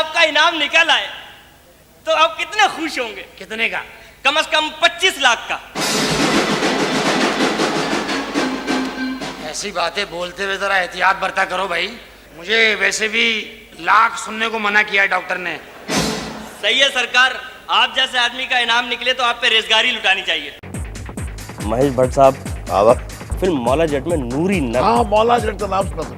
आपका इनाम निकल आए तो आप कितने खुश होंगे? कितने का? कम से कम 25 लाख का। ऐसी बातें बोलते हुए जरा एहतियात बरता करो भाई। मुझे वैसे भी लाख सुनने को मना किया है डॉक्टर ने। सही है सरकार, आप जैसे आदमी का इनाम निकले तो आप पे रेजगारी लुटानी चाहिए। महेश भट्ट साहब, आवा फिल्म मौला जट में नूरी नग। हाँ, मौला जट का नाम सुना था।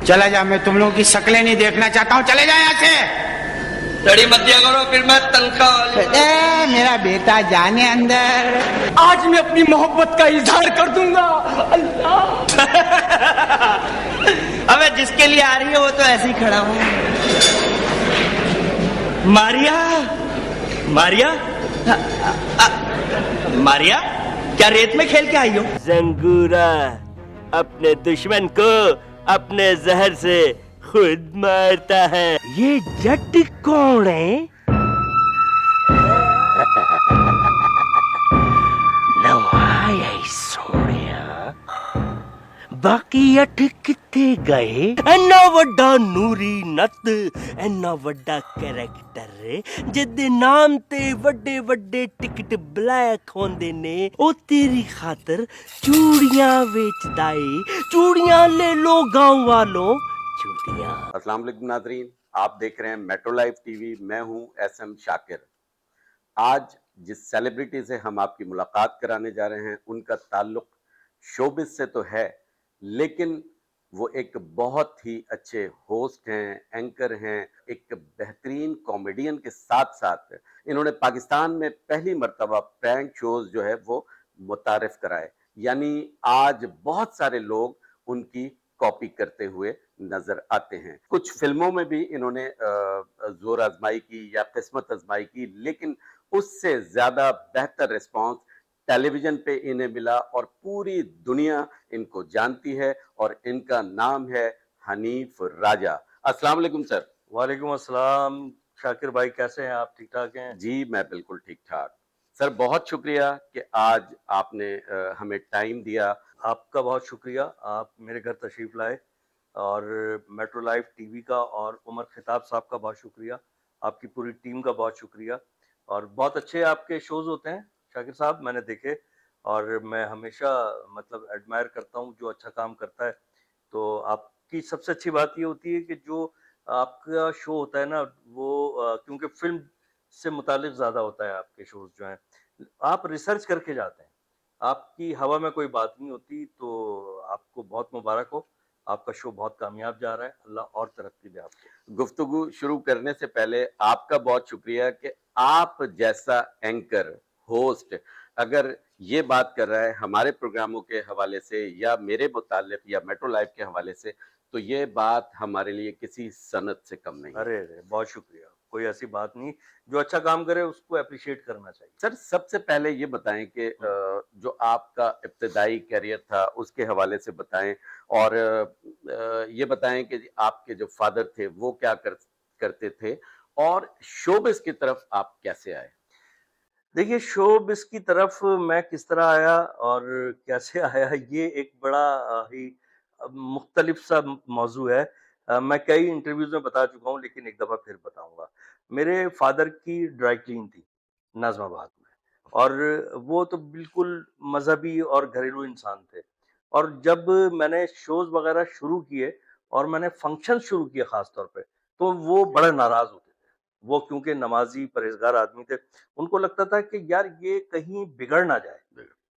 चला जा, मैं तुम लोगों की शक्लें नहीं देखना चाहता हूँ, चले जाए यहाँ से। लड़ी मत दिया करो, फिर मैं तनख्वाह। मेरा बेटा जाने अंदर। आज मैं अपनी मोहब्बत का इजहार कर दूंगा। अल्लाह। अबे जिसके लिए आ रही है वो तो ऐसे ही खड़ा हूँ। मारिया, मारिया, मारिया, क्या रेत में खेल के आई हो? जंगूरा अपने दुश्मन को अपने जहर से खुद मारता है। ये जट कौन है? बाकी अठ किथे गए? इन्ना वड्डा नूरी नत, इन्ना वड्डा कैरेक्टर जिदे नाम ते वड्डे वड्डे टिकट ब्लैक होंदे ने, ओ तेरी खातर चूड़ियां बेचदा है। चूड़ियां ले लो गांव वालों, चूड़ियां। अस्सलाम वालेकुम नाज़रीन, आप देख रहे हैं मेट्रो लाइव टीवी। मैं हूं एसएम शाकिर। आज जिस सेलिब्रिटी से हम आपकी मुलाकात कराने जा रहे हैं उनका ताल्लुक शोबिज से तो है, लेकिन वो एक बहुत ही अच्छे होस्ट हैं, एंकर हैं, एक बेहतरीन कॉमेडियन के साथ साथ इन्होंने पाकिस्तान में पहली मर्तबा प्रैंक शोज जो है वो मुतारिफ कराए। यानी आज बहुत सारे लोग उनकी कॉपी करते हुए नजर आते हैं। कुछ फिल्मों में भी इन्होंने जोर आजमाई की या किस्मत आजमाई की, लेकिन उससे ज्यादा बेहतर रिस्पांस टेलीविजन पे इन्हें मिला और पूरी दुनिया इनको जानती है और इनका नाम है हनीफ राजा। अस्सलाम वालेकुम सर। वालेकुम अस्सलाम। शाकिर भाई कैसे हैं आप? ठीक ठाक हैं? जी मैं बिल्कुल ठीक ठाक। सर बहुत शुक्रिया कि आज आपने हमें टाइम दिया। आपका बहुत शुक्रिया, आप मेरे घर तशरीफ लाए। और मेट्रो लाइव टीवी का और उमर खिताब साहब का बहुत शुक्रिया, आपकी पूरी टीम का बहुत शुक्रिया। और बहुत अच्छे आपके शोज होते हैं शाकिर साहब, मैंने देखे और मैं हमेशा मतलब एडमायर करता हूँ जो अच्छा काम करता है। तो आपकी सबसे अच्छी बात ये होती है कि जो आपका शो होता है ना वो क्योंकि फिल्म से मुतालिक ज़्यादा होता है आपके शोज जो हैं, आप रिसर्च करके जाते हैं, आपकी हवा में कोई बात नहीं होती। तो आपको बहुत मुबारक हो, आपका शो बहुत कामयाब जा रहा है, अल्लाह और तरक्की दे आपको। गुफ्तगू शुरू करने से पहले आपका बहुत शुक्रिया कि आप जैसा एंकर, होस्ट अगर ये बात कर रहा है हमारे प्रोग्रामों के हवाले से या मेरे मुतालिक या मेट्रो लाइव के हवाले से, तो ये बात हमारे लिए किसी सनत से कम नहीं। अरे अरे बहुत शुक्रिया, कोई ऐसी बात नहीं। जो अच्छा काम करे उसको अप्रिशिएट करना चाहिए। सर सबसे पहले ये बताएं कि जो आपका इब्तदाई करियर था उसके हवाले से बताएं, और ये बताएं कि आपके जो फादर थे वो क्या करते थे और शोबिस की तरफ आप कैसे आए। देखिए शोबिस की तरफ मैं किस तरह आया और कैसे आया, ये एक बड़ा ही मुख्तलिफ सा मौजू है। मैं कई इंटरव्यूज में बता चुका हूँ लेकिन एक दफ़ा फिर बताऊंगा। मेरे फादर की ड्राई क्लीन थी नाज़िमाबाद में, और वो तो बिल्कुल मजहबी और घरेलू इंसान थे। और जब मैंने शोज वगैरह शुरू किए और मैंने फंक्शन शुरू किए खास तौर पे, तो वो बड़े नाराज होते थे। वो क्योंकि नमाजी परहेजगार आदमी थे, उनको लगता था कि यार ये कहीं बिगड़ ना जाए,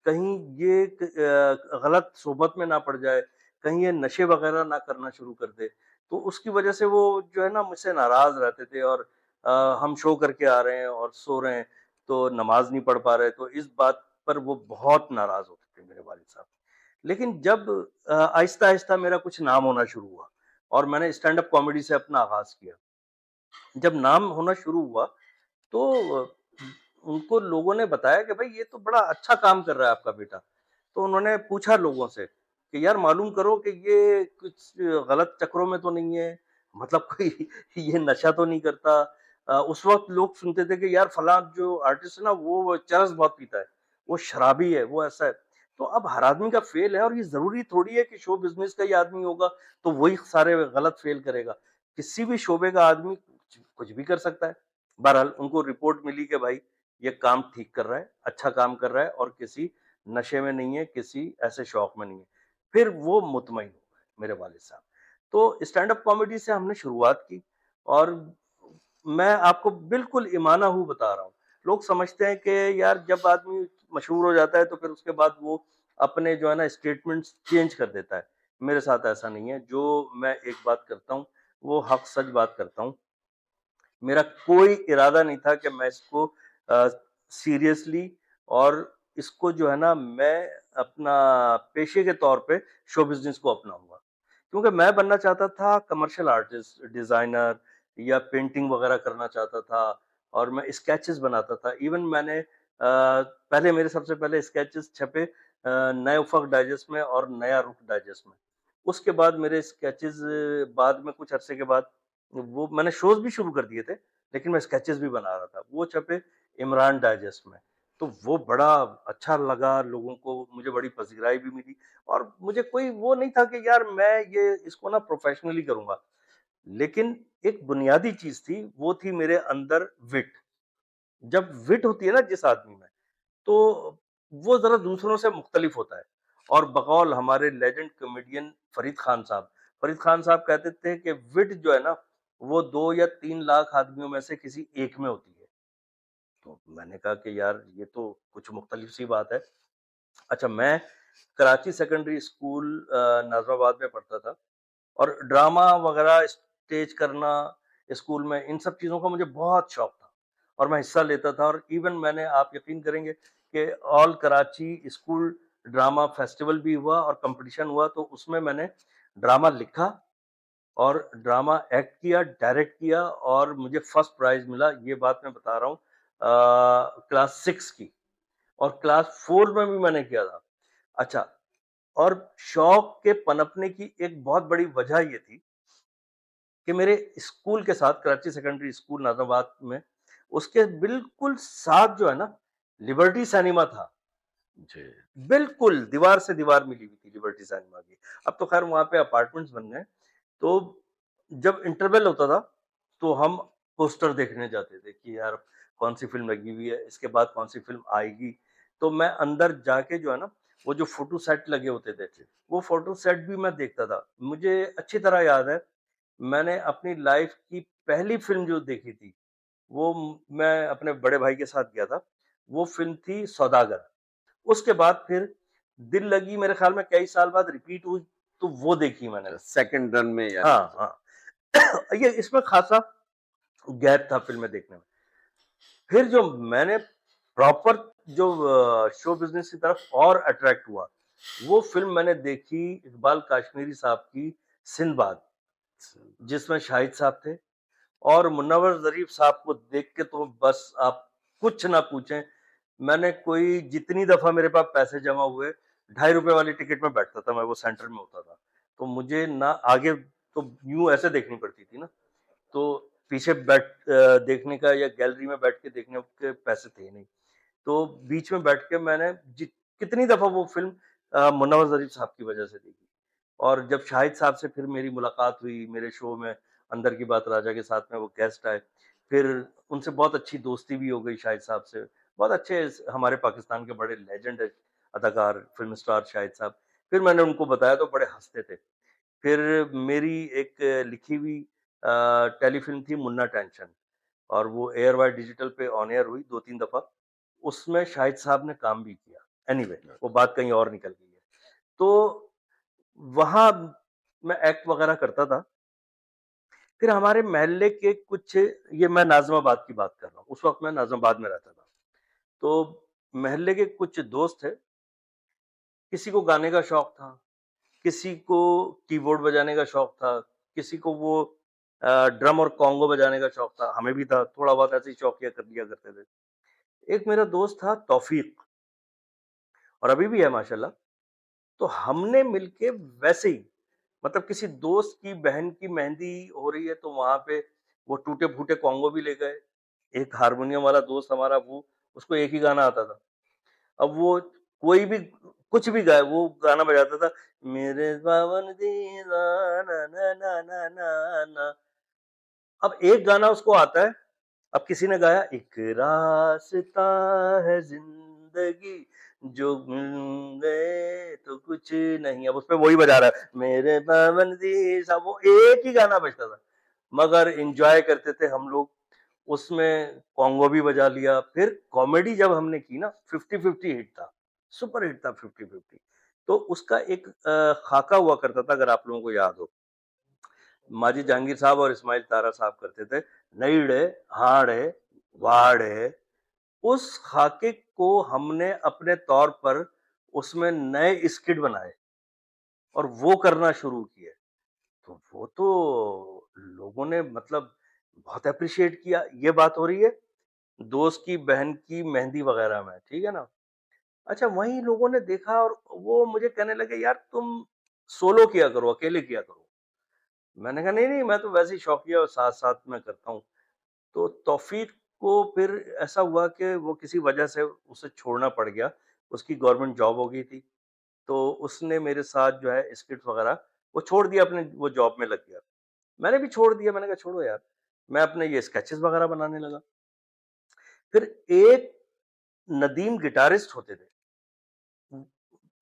कहीं ये गलत सोबत में ना पड़ जाए, कहीं ये नशे वगैरह ना करना शुरू कर दे। तो उसकी वजह से वो जो है ना मुझसे नाराज रहते थे। और हम शो करके आ रहे हैं और सो रहे हैं तो नमाज नहीं पढ़ पा रहे, तो इस बात पर वो बहुत नाराज होते थे मेरे वालिद साहब। लेकिन जब आहिस्ता आहिस्ता मेरा कुछ नाम होना शुरू हुआ और मैंने स्टैंड अप कॉमेडी से अपना आगाज किया, जब नाम होना शुरू हुआ तो उनको लोगों ने बताया कि भाई ये तो बड़ा अच्छा काम कर रहा है आपका बेटा। तो उन्होंने पूछा लोगों से कि यार मालूम करो कि ये कुछ गलत चक्रों में तो नहीं है, मतलब कोई ये नशा तो नहीं करता। उस वक्त लोग सुनते थे कि यार फलां जो आर्टिस्ट है ना वो चरस बहुत पीता है, वो शराबी है, वो ऐसा है। तो अब हर आदमी का फेल है, और ये जरूरी थोड़ी है कि शो बिजनेस का ही आदमी होगा तो वही सारे गलत फेल करेगा। किसी भी शोबे का आदमी कुछ भी कर सकता है। बहरहाल उनको रिपोर्ट मिली कि भाई ये काम ठीक कर रहा है, अच्छा काम कर रहा है, और किसी नशे में नहीं है, किसी ऐसे शौक में नहीं है। फिर वो मुतमईन हो गए मेरे वालिद साहब। तो स्टैंड अप कॉमेडी से हमने शुरुआत की, और मैं आपको बिल्कुल ईमाना हूँ बता रहा हूँ। लोग समझते हैं कि यार जब आदमी मशहूर हो जाता है तो फिर उसके बाद वो अपने जो है ना स्टेटमेंट्स चेंज कर देता है। मेरे साथ ऐसा नहीं है। जो मैं एक बात करता हूँ, वो हक सच बात करता हूँ। मेरा कोई इरादा नहीं था कि मैं इसको सीरियसली, और इसको जो है ना मैं अपना पेशे के तौर पे शो बिज़नेस को अपनाऊँगा। क्योंकि मैं बनना चाहता था कमर्शियल आर्टिस्ट, डिज़ाइनर, या पेंटिंग वगैरह करना चाहता था, और मैं स्केचेस बनाता था। इवन मैंने पहले मेरे सबसे पहले स्केचेस छपे नए उफ़क़ डाइजेस्ट में और नया रुख डाइजेस्ट में। उसके बाद मेरे स्केचेस बाद में कुछ अरसे के बाद वो मैंने शोज़ भी शुरू कर दिए थे, लेकिन मैं स्केचेस भी बना रहा था। वो छपे इमरान डाइजेस्ट में। तो वो बड़ा अच्छा लगा लोगों को, मुझे बड़ी पज़ीराई भी मिली, और मुझे कोई वो नहीं था कि यार मैं ये इसको ना प्रोफ़ेशनली करूँगा। लेकिन एक बुनियादी चीज़ थी, वो थी मेरे अंदर विट। जब विट होती है ना जिस आदमी में, तो वो ज़रा दूसरों से मुख्तलिफ होता है। और बकौल हमारे लेजेंड कॉमेडियन फरीद खान साहब कहते थे कि विट जो है ना, वो 2 या 3 लाख आदमियों में से किसी एक में होती है। तो मैंने कहा कि यार ये तो कुछ मुख्तलिफ सी बात है। अच्छा, मैं कराची सेकेंडरी स्कूल नाज़िमाबाद में पढ़ता था, और ड्रामा वगैरह स्टेज करना स्कूल में, इन सब चीज़ों का मुझे बहुत शौक था, और मैं हिस्सा लेता था। और इवन मैंने, आप यकीन करेंगे कि all Karachi school drama festival भी हुआ और कंपटीशन हुआ, तो उसमें मैंने ड्रामा लिखा और ड्रामा एक्ट किया, डायरेक्ट किया, और मुझे फर्स्ट प्राइज़ मिला। ये बात मैं बता रहा हूँ क्लास 6 की, और क्लास 4 में भी मैंने किया था। अच्छा, और शौक के पनपने की एक बहुत बड़ी वजह ये थी कि मेरे स्कूल के साथ, कराची सेकेंडरी स्कूल नाज़िमाबाद में, उसके बिल्कुल साथ जो है ना, लिबर्टी सिनेमा था। जी। बिल्कुल दीवार से दीवार मिली हुई थी लिबर्टी सिनेमा की। अब तो खैर वहाँ पे अपार्टमेंट्स बन गए। तो जब इंटरवल होता था, तो हम पोस्टर देखने जाते थे कि यार कौन-सी फ़िल्म लगी हुई है, इसके बाद कौन-सी फ़िल्म आएगी। तो मैं अंदर जाके जो है ना, वो जो फ़ोटो सेट लगे होते थे, वो फ़ोटो सेट भी मैं देखता था। मुझे अच्छी तरह याद है, मैंने अपनी लाइफ़ की पहली फ़िल्म जो देखी थी, वो मैं अपने बड़े भाई के साथ गया था। वो फ़िल्म थी सौदागर। उसके बाद फिर दिल लगी मेरे ख़्याल में कई साल बाद रिपीट हुई, तो वो देखी मैंने। सेकंड रन में यानी हाँ, हाँ। ये इसमें ख़ासा गैप था फ़िल्में देखने में। फिर जो मैंने प्रॉपर जो शो बिज़नेस की तरफ और अट्रैक्ट हुआ, वो फ़िल्म मैंने देखी इकबाल काश्मीरी साहब की सिंदबाद, जिसमें शाहिद साहब थे। और मुनव्वर ज़रीफ़ साहब को देख के तो बस आप कुछ ना पूछें। मैंने कोई जितनी दफ़ा मेरे पास पैसे जमा हुए, ₹2.5 वाली टिकट में बैठता था मैं, वो सेंटर में होता था। तो मुझे ना आगे, तो यूँ ऐसे देखनी पड़ती थी ना, तो पीछे देखने का या गैलरी में बैठ के देखने के पैसे थे नहीं। तो बीच में बैठ के मैंने कितनी दफ़ा वो फ़िल्म मुनव्वर ज़रीफ़ साहब की वज़ह से देखी। और जब शाहिद साहब से फिर मेरी मुलाकात हुई मेरे शो में, अंदर की बात राजा के साथ में वो गेस्ट आए। फिर उनसे बहुत अच्छी दोस्ती भी हो गई शाहिद साहब से। बहुत अच्छे हमारे पाकिस्तान के बड़े लेजेंड है अदाकार, फ़िल्म स्टार शाहिद साहब। फिर मैंने उनको बताया तो बड़े हँसते थे। फिर मेरी एक लिखी हुई टेलीफ़िल्म थी मुन्ना टेंशन, और वो एयरवायर डिजिटल पे ऑन एयर हुई 2-3 दफ़ा। उसमें शाहिद साहब ने काम भी किया। एनीवे वो बात कहीं और निकल गई है। तो वहाँ मैं एक्ट वग़ैरह करता था। फिर हमारे मोहल्ले के कुछ, ये मैं नाज़िमाबाद की बात कर रहा हूँ, उस वक़्त मैं नाज़िमाबाद में रहता था। तो मोहल्ले के कुछ दोस्त थे, किसी को गाने का शौक था, किसी को कीबोर्ड बजाने का शौक था, किसी को वो ड्रम और कोंगो बजाने का शौक था, हमें भी था, थोड़ा बहुत ऐसे ही शौकिया कर लिया करते थे। एक मेरा दोस्त था तौफ़ीक, और अभी भी है माशाल्लाह। तो हमने मिलके वैसे ही, मतलब किसी दोस्त की बहन की मेहंदी हो रही है तो वहाँ पे वो टूटे-फूटे कोंगो भी ले गए। एक हारमोनियम वाला दोस्त हमारा, वो उसको एक ही गाना आता था। अब वो कोई भी कुछ भी गाए, वो गाना बजाता था, मेरे बावन दीवाना ना ना ना ना ना। अब एक गाना उसको आता है, अब किसी ने गाया, एक रास्ता है जिंदगी जो मिल गए तो कुछ नहीं, अब उसपे वही बजा रहा है, मेरे बावन दी सा, वो एक ही गाना बजता था, मगर एंजॉय करते थे हम लोग। उसमें कॉन्गो भी बजा लिया। फिर कॉमेडी जब हमने की ना, 50-50 हिट था, सुपर हिट था 50-50। तो उसका एक खाका हुआ करता था, अगर आप लोगों को याद हो, माजिद जहांगीर साहब और इस्माइल तारा साहब करते थे, नईड़े हाड़े वाड़े। उस खाके को हमने अपने तौर पर उसमें नए स्किट बनाए और वो करना शुरू किए। तो वो तो लोगों ने मतलब बहुत एप्रिशिएट किया। ये बात हो रही है दोस्त की बहन की मेहंदी वगैरह में, ठीक है ना? अच्छा, वहीं लोगों ने देखा और वो मुझे कहने लगे, यार तुम सोलो किया करो, अकेले किया करो। मैंने कहा नहीं, नहीं, मैं तो वैसे ही शौकिया और साथ-साथ में करता हूँ। तो तौफीक को फिर ऐसा हुआ कि वो किसी वजह से उसे छोड़ना पड़ गया। उसकी गवर्नमेंट जॉब हो गई थी। तो उसने मेरे साथ जो है स्किट्स वगैरह वो छोड़ दिया, अपने वो जॉब में लग गया। मैंने भी छोड़ दिया, मैंने कहा छोड़ो यार। मैं अपने ये स्केचेस वगैरह बनाने लगा। फिर एक नदीम गिटारिस्ट होते थे।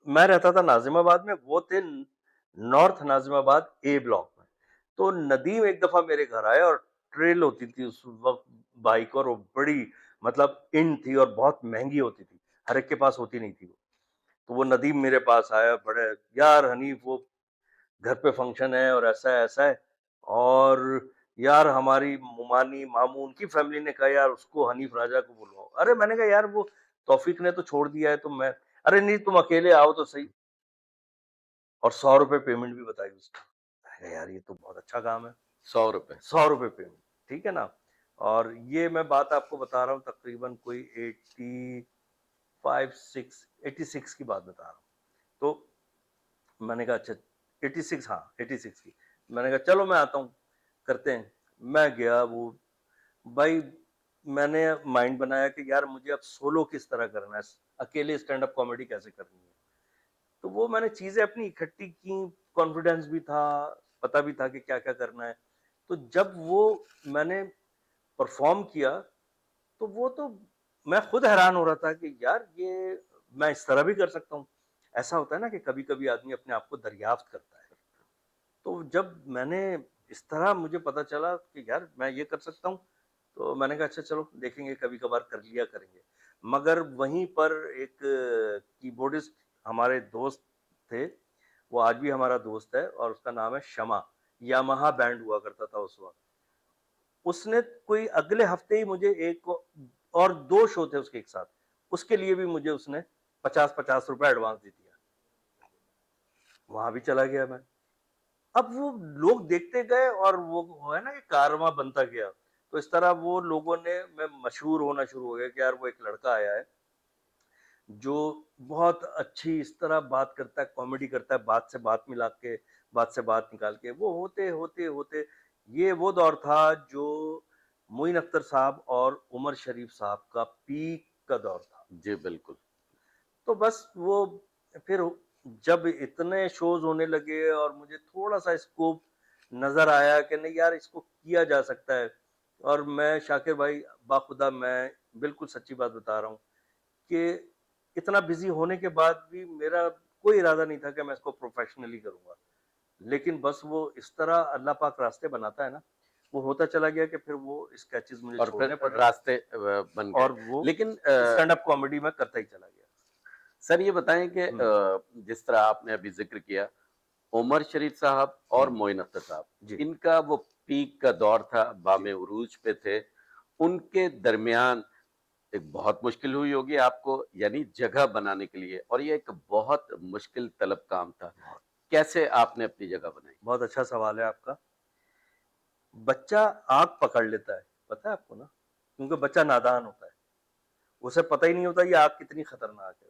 मैं रहता था नाज़िमाबाद में, वो थे नॉर्थ नाज़िमाबाद ए ब्लॉक में। तो नदीम एक दफ़ा मेरे घर आए और ट्रेल होती थी उस वक़्त बाइक, और वो बड़ी मतलब इन थी और बहुत महँगी होती थी। हर एक के पास होती नहीं थी वो। तो वो नदीम मेरे पास आया, बड़े, यार हनीफ वो घर पे फंक्शन है और ऐसा है, और यार हमारी मुमानी मामू उनकी फैमिली ने कहा यार उसको हनीफ राजा को बुलवाओ। अरे मैंने कहा यार वो तौफीक ने तो छोड़ दिया है, तो मैं, अरे नहीं तुम अकेले आओ तो सही, और 100 रुपए पेमेंट भी बताई उसने। अरे यार ये तो बहुत अच्छा काम है। 100 रुपए। 100 रुपए पेमेंट, ठीक है ना? और ये मैं बात आपको बता रहा हूँ तकरीबन कोई 86 की बात बता रहा हूँ। तो मैंने कहा अच्छा, 86, हाँ 86 की। मैंने कहा चलो मैं आता हूँ, करते हैं। मैं गया, वो भाई, मैंने माइंड बनाया कि यार मुझे अब सोलो किस तरह करना है, अकेले स्टैंड अप कॉमेडी कैसे करनी है। तो वो मैंने चीजें अपनी इकट्ठी की, कॉन्फिडेंस भी था, पता भी था कि क्या क्या करना है। तो जब वो मैंने परफॉर्म किया, तो वो तो मैं खुद हैरान हो रहा था कि यार ये मैं इस तरह भी कर सकता हूँ। ऐसा होता है ना कि कभी कभी आदमी अपने आप को दरियाफ्त करता है। तो जब मैंने इस तरह मुझे पता चला कि यार मैं ये कर सकता हूँ, तो मैंने कहा अच्छा चलो देखेंगे, कभी कभार कर लिया करेंगे। मगर वहीं पर एक कीबोर्डिस्ट हमारे दोस्त थे, वो आज भी हमारा दोस्त है और उसका नाम है शमा। यामाहा बैंड हुआ करता था उस वक्त। उसने कोई अगले हफ्ते ही मुझे एक और दो शो थे उसके एक साथ, उसके लिए भी मुझे उसने 50-50 रुपए एडवांस दे दिया। वहां भी चला गया मैं। अब वो लोग देखते गए और वो है ना कि कारवां बनता गया। तो इस तरह वो लोगों ने, मैं मशहूर होना शुरू हो गया कि यार वो एक लड़का आया है जो बहुत अच्छी इस तरह बात करता है, कॉमेडी करता है, बात से बात मिला के, बात से बात निकाल के। वो होते होते होते ये वो दौर था जो मोइन अख्तर साहब और उमर शरीफ साहब का पीक का दौर था। जी बिल्कुल। तो बस वो फिर जब इतने शोज होने लगे और मुझे थोड़ा सा स्कोप नजर आया कि नहीं यार इसको किया जा सकता है। और मैं शाकिर भाई, बाखुदा मैं बिल्कुल सच्ची बात बता रहा हूँ कि इतना बिजी होने के बाद भी मेरा कोई इरादा नहीं था कि मैं इसको प्रोफेशनली करूंगा। लेकिन बस वो इस तरह अल्लाह पाक रास्ते बनाता है ना, वो होता चला गया कि फिर वो स्केचेस मुझे और छोड़ने फिर पड़े रास्ते बन गए। और वो लेकिन स्टैंड अप कॉमेडी में करता ही चला गया। सर ये बताएं कि हम्म, जिस तरह आपने अभी जिक्र किया, उमर शरीफ साहब और हम्म, मोइन अख्तर साहब, जी, इनका वो पीक का दौर था, जी। बामे उरूज पे थे। उनके दरमियान एक बहुत मुश्किल हुई होगी आपको, यानी जगह बनाने के लिए, और ये एक बहुत मुश्किल तलब काम था। कैसे आपने अपनी जगह बनाई? बहुत अच्छा सवाल है आपका। बच्चा आग पकड़ लेता है, पता है आपको ना, क्योंकि बच्चा नादान होता है, उसे पता ही नहीं होता ये आग कितनी खतरनाक है।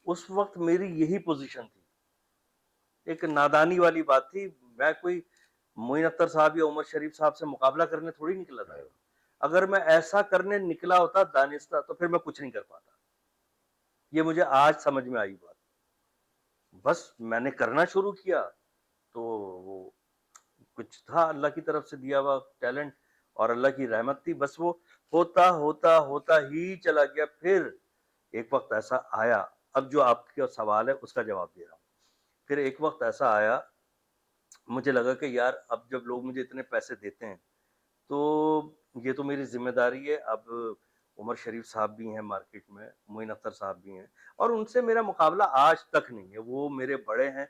उस वक्त मेरी यही पोजीशन थी, एक नादानी वाली बात थी। मैं कोई मोइन अख्तर साहब या उमर शरीफ साहब से मुकाबला करने थोड़ी निकला था। अगर मैं ऐसा करने निकला होता दानिस्ता, तो फिर मैं कुछ नहीं कर पाता। ये मुझे आज समझ में आई बात। बस मैंने करना शुरू किया, तो वो कुछ था अल्लाह की तरफ से दिया हुआ टैलेंट और अल्लाह की रहमत थी, बस वो होता होता होता ही चला गया। फिर एक वक्त ऐसा आया, अब जो आपका सवाल है उसका जवाब दे रहा हूँ। फिर एक वक्त ऐसा आया, मुझे लगा कि यार अब जब लोग मुझे इतने पैसे देते हैं तो ये तो मेरी जिम्मेदारी है। अब उमर शरीफ साहब भी हैं मार्केट में, मोइन अख्तर साहब भी हैं, और उनसे मेरा मुकाबला आज तक नहीं है। वो मेरे बड़े हैं,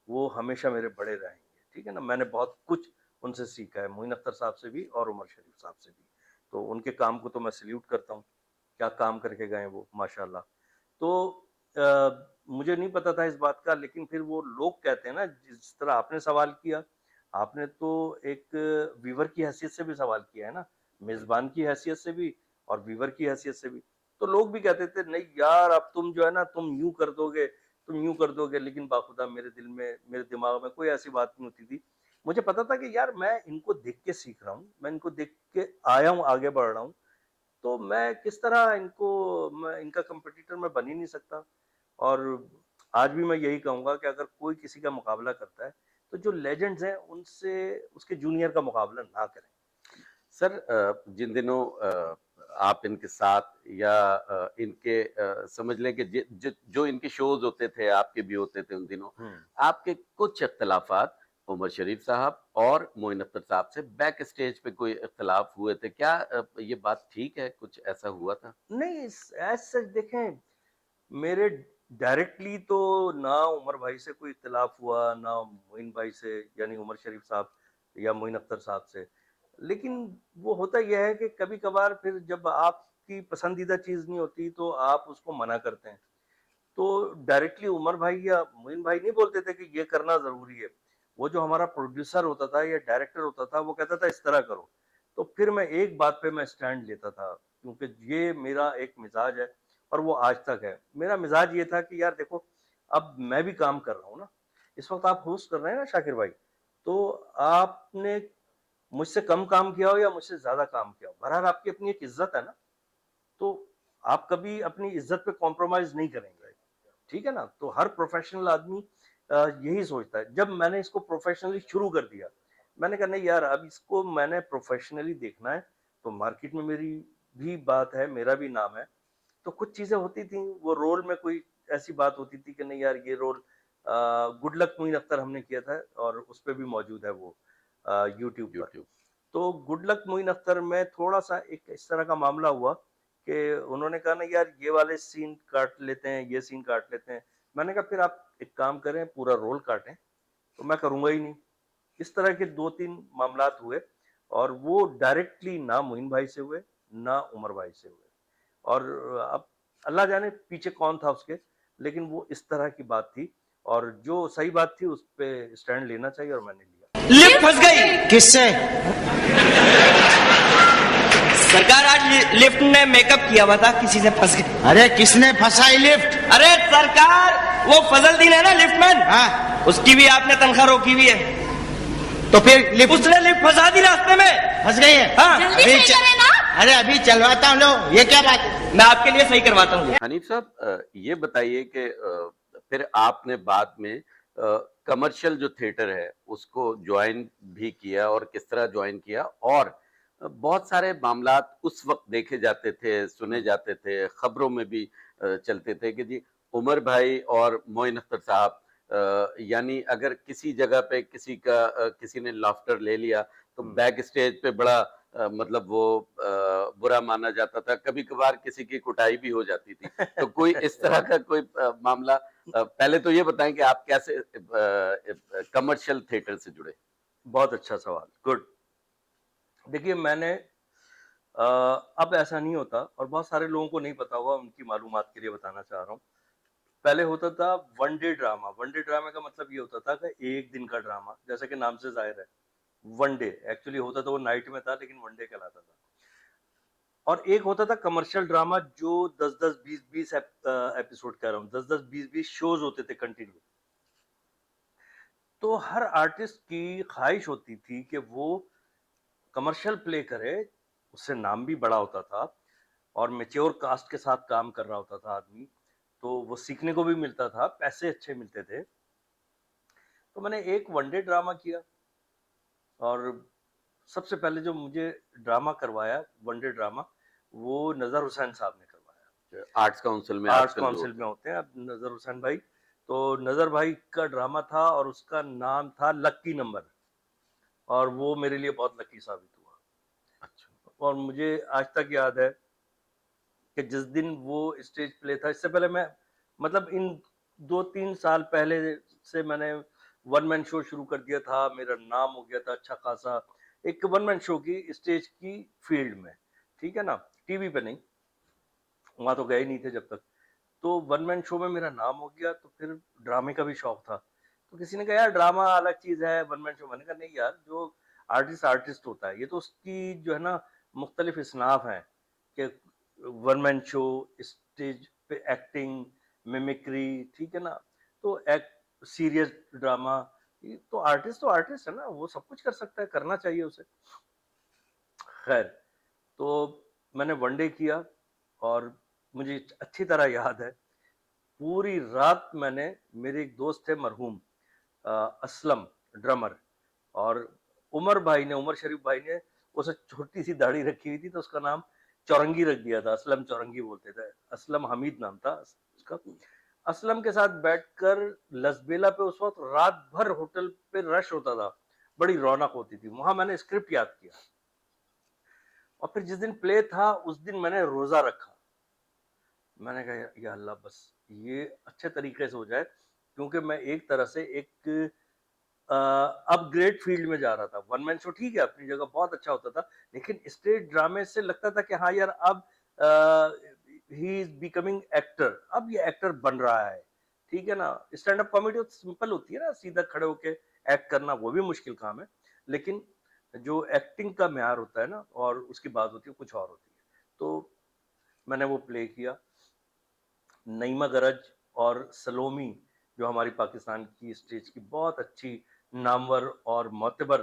वो हमेशा मेरे बड़े रहेंगे, ठीक है ना। मैंने बहुत कुछ उनसे सीखा है, मोइन अख्तर साहब से भी और उमर शरीफ साहब से भी। तो उनके काम को तो मैं सल्यूट करता हूँ, क्या काम करके गए वो माशाल्लाह। तो मुझे नहीं पता था इस बात का, लेकिन फिर वो लोग कहते हैं ना, जिस तरह आपने सवाल किया, आपने तो एक व्यूअर की हैसियत से भी सवाल किया है ना, मेजबान की हैसियत से भी और व्यूअर की हैसियत से भी। तो लोग भी कहते थे नहीं यार अब तुम जो है ना तुम यूं कर दोगे, तुम यूं कर दोगे, लेकिन बाखुदा मेरे दिल में, मेरे दिमाग में कोई ऐसी बात नहीं होती थी। मुझे पता था कि यार मैं इनको देख के सीख रहा हूँ, मैं इनको देख के आया हूँ, आगे बढ़ रहा हूँ, तो मैं किस तरह इनको, मैं इनका कंपटीटर मैं बन ही नहीं सकता। और आज भी मैं यही कहूंगा कि अगर कोई किसी का मुकाबला करता है तो जो लेजेंड्स हैं उनसे उसके जूनियर का मुकाबला ना करें। सर जिन दिनों आप इनके साथ या इनके समझ लें कि जो इनके शोज होते थे आपके भी होते थे उन दिनों, आपके कुछ इख्तलाफात उमर शरीफ साहब और मोइन अख्तर साहब से बैक स्टेज पे कोई इख्तलाफ हुए थे क्या? ये बात ठीक है, कुछ ऐसा हुआ था? नहीं, एज सच देखें, मेरे डायरेक्टली तो ना उमर भाई से कोई इख्तिलाफ हुआ, ना मोइन भाई से, यानी उमर शरीफ साहब या मोइन अख्तर साहब से। लेकिन वो होता यह है कि कभी कभार फिर जब आपकी पसंदीदा चीज नहीं होती तो आप उसको मना करते हैं। तो डायरेक्टली उमर भाई या मोइन भाई नहीं बोलते थे कि ये करना जरूरी है। वो जो हमारा प्रोड्यूसर होता था या डायरेक्टर होता था वो कहता था इस तरह करो, तो फिर मैं एक बात पे मैं स्टैंड लेता था, क्योंकि ये मेरा एक मिजाज है और वो आज तक है। मेरा मिजाज ये था कि यार देखो, अब मैं भी काम कर रहा हूँ ना, इस वक्त आप होस्ट कर रहे हैं ना शाकिर भाई, तो आपने मुझसे कम काम किया हो या मुझसे ज्यादा काम किया हो, बहरहाल आपकी अपनी एक इज्जत है ना, तो आप कभी अपनी इज्जत पे कॉम्प्रोमाइज नहीं करेंगे, ठीक है ना। तो हर प्रोफेशनल आदमी यही सोचता है। जब मैंने इसको प्रोफेशनली शुरू कर दिया, मैंने कहा नहीं यार अब इसको मैंने प्रोफेशनली देखना है, तो मार्केट में मेरी भी बात है, मेरा भी नाम है। तो कुछ चीजें होती थी, वो रोल में कोई ऐसी बात होती थी कि नहीं यार ये role, good luck Moin Akhtar हमने किया था और उस पर भी मौजूद है वो यूट्यूब पर। यूट्यूब। तो गुड लक मोइन अख्तर में थोड़ा सा एक इस तरह का मामला हुआ कि उन्होंने कहा ना यार ये वाले सीन काट लेते हैं, ये सीन काट लेते हैं। मैंने कहा फिर आप एक काम करें, पूरा रोल काटें, तो मैं करूंगा ही नहीं। इस तरह के दो तीन मामलात हुए, और वो डायरेक्टली ना मोइन भाई से हुए ना उमर भाई से हुए। और अब अल्लाह जाने पीछे कौन था उसके, लेकिन वो इस तरह की बात थी, और जो सही बात थी उस पे स्टैंड लेना चाहिए और मैंने लिया। लिफ्ट फंस गई। किससे? सरकार आज लिफ्ट ने मेकअप किया हुआ था, किसी से फंस गई। अरे किसने फंसाई लिफ्ट? अरे सरकार, वो फजलदीन है ना लिफ्टमैन, हाँ, उसकी भी आपने तनख्वाह रोकी हुई है। तो फिर लिफ्ट उसने लिफ्ट फंसा दी रास्ते में। फंस गई है? हाँ, जल्दी अभी सही करें ना। अरे अभी चलवाता हूँ, लो ये क्या बात है? मैं आपके लिए सही करवाता हूँ। हनीफ साहब ये बताइए कि फिर आपने बाद में कमर्शियल जो थिएटर है उसको ज्वाइन भी किया और किस तरह ज्वाइन किया, और बहुत सारे मामलात उस वक्त देखे जाते थे, सुने जाते थे, खबरों में भी चलते थे कि जी उमर भाई और मोइन अख्तर साहब, यानी अगर किसी जगह पे किसी का किसी ने लाफ्टर ले लिया तो बैक स्टेज पे बड़ा मतलब वो बुरा माना जाता था, कभी कभार किसी की कुटाई भी हो जाती थी। तो कोई इस तरह का कोई मामला, पहले तो ये बताएं कि आप कैसे कमर्शियल थिएटर से जुड़े? बहुत अच्छा सवाल, गुड। देखिए मैंने अब ऐसा नहीं होता, और बहुत सारे लोगों को नहीं पता होगा, उनकी मालूमात के लिए बताना चाह रहा हूँ। पहले होता था one day drama. One day drama का मतलब ये होता था कि एक दिन का ड्रामा, जैसे कि नाम से जाहिर है वन डे, एक्चुअली होता तो वो नाइट में था लेकिन वन डे कहलाता था। और एक होता था कमर्शियल ड्रामा, जो 10-10 20-20 एपिसोड कह रहा हूँ, 10-10 20-20 शोज होते थे कंटिन्यू। तो हर आर्टिस्ट की ख्वाहिश होती थी कि वो कमर्शियल प्ले करे, उससे नाम भी बड़ा होता था और मेच्योर कास्ट के साथ काम कर रहा होता था आदमी। तो वो सीखने को भी मिलता था, पैसे अच्छे मिलते थे। तो मैंने एक वनडे ड्रामा किया और सबसे पहले जो मुझे ड्रामा करवाया, वनडे ड्रामा, वो नज़र हुसैन साहब ने करवाया। आर्ट्स काउंसिल में आर्ट्स आजकल जो काउंसिल होते में होते हैं अब नज़र हुसैन भाई। तो नज़र भाई का ड्रामा था और उसका नाम था लकी नंबर, और वो मेरे लिए बहुत लकी साबित हुआ। हैं। अच्छा। और मुझे आज तक याद है कि जिस दिन वो स्टेज प्ले था, इससे पहले मैं मतलब इन 2-3 साल पहले से मैंने वन मैन शो शुरू कर दिया था, मेरा नाम हो गया था अच्छा खासा, एक वन मैन शो की स्टेज की फील्ड में, ठीक है ना, टीवी पे नहीं, वहां तो गए नहीं थे जब तक। तो वन मैन शो में मेरा नाम हो गया, तो फिर ड्रामे का भी शौक था। तो किसी ने कहा यार ड्रामा अलग चीज है, वन मैन शो। मैंने कहा नहीं यार, जो आर्टिस्ट आर्टिस्ट होता है, ये तो उसकी जो है ना मुख्तलिफ इसनाफ हैं कि वन मैन शो, स्टेज पे एक्टिंग, मिमिक्री, ठीक है ना, तो एक सीरियस ड्रामा, तो आर्टिस्ट है ना, वो सब कुछ कर सकता है, करना चाहिए उसे। खैर, तो मैंने वनडे किया और मुझे अच्छी तरह याद है, पूरी रात मैंने, मेरे एक दोस्त थे मरहूम असलम ड्रमर, और उमर शरीफ भाई ने उसे छोटी सी दाढ़ी रखी हुई थी, तो उसका नाम चौरंगी रख दिया था, असलम चौरंगी बोलते थे, असलम हमीद नाम था उसका। असलम के साथ बैठकर लसबेला पे उस वक्त रात भर होटल पे रश होता था, बड़ी रौनक होती थी वहां। मैंने स्क्रिप्ट याद किया और फिर जिस दिन प्ले था उस दिन मैंने रोजा रखा। मैंने कहा या अल्लाह, बस ये अच्छे तरीके से हो जाए, क्योंकि मैं एक तरह से एक अपग्रेड फील्ड में जा रहा था। वन मैन शो ठीक है, अपनी जगह बहुत अच्छा होता था, लेकिन स्टेज ड्रामे से लगता था कि हाँ यार, अब ही इज बिकमिंग एक्टर, अब ये एक्टर बन रहा है, ठीक है ना। स्टैंड अप कॉमेडी सिंपल होती है ना, सीधा खड़े होके एक्ट करना, वो भी मुश्किल काम है, लेकिन जो एक्टिंग का म्यार होता है ना, और उसकी बात होती है कुछ और होती है। तो मैंने वो प्ले किया। नईमा गरज और सलोमी, जो हमारी पाकिस्तान की स्टेज की बहुत अच्छी नामवर और मोतबर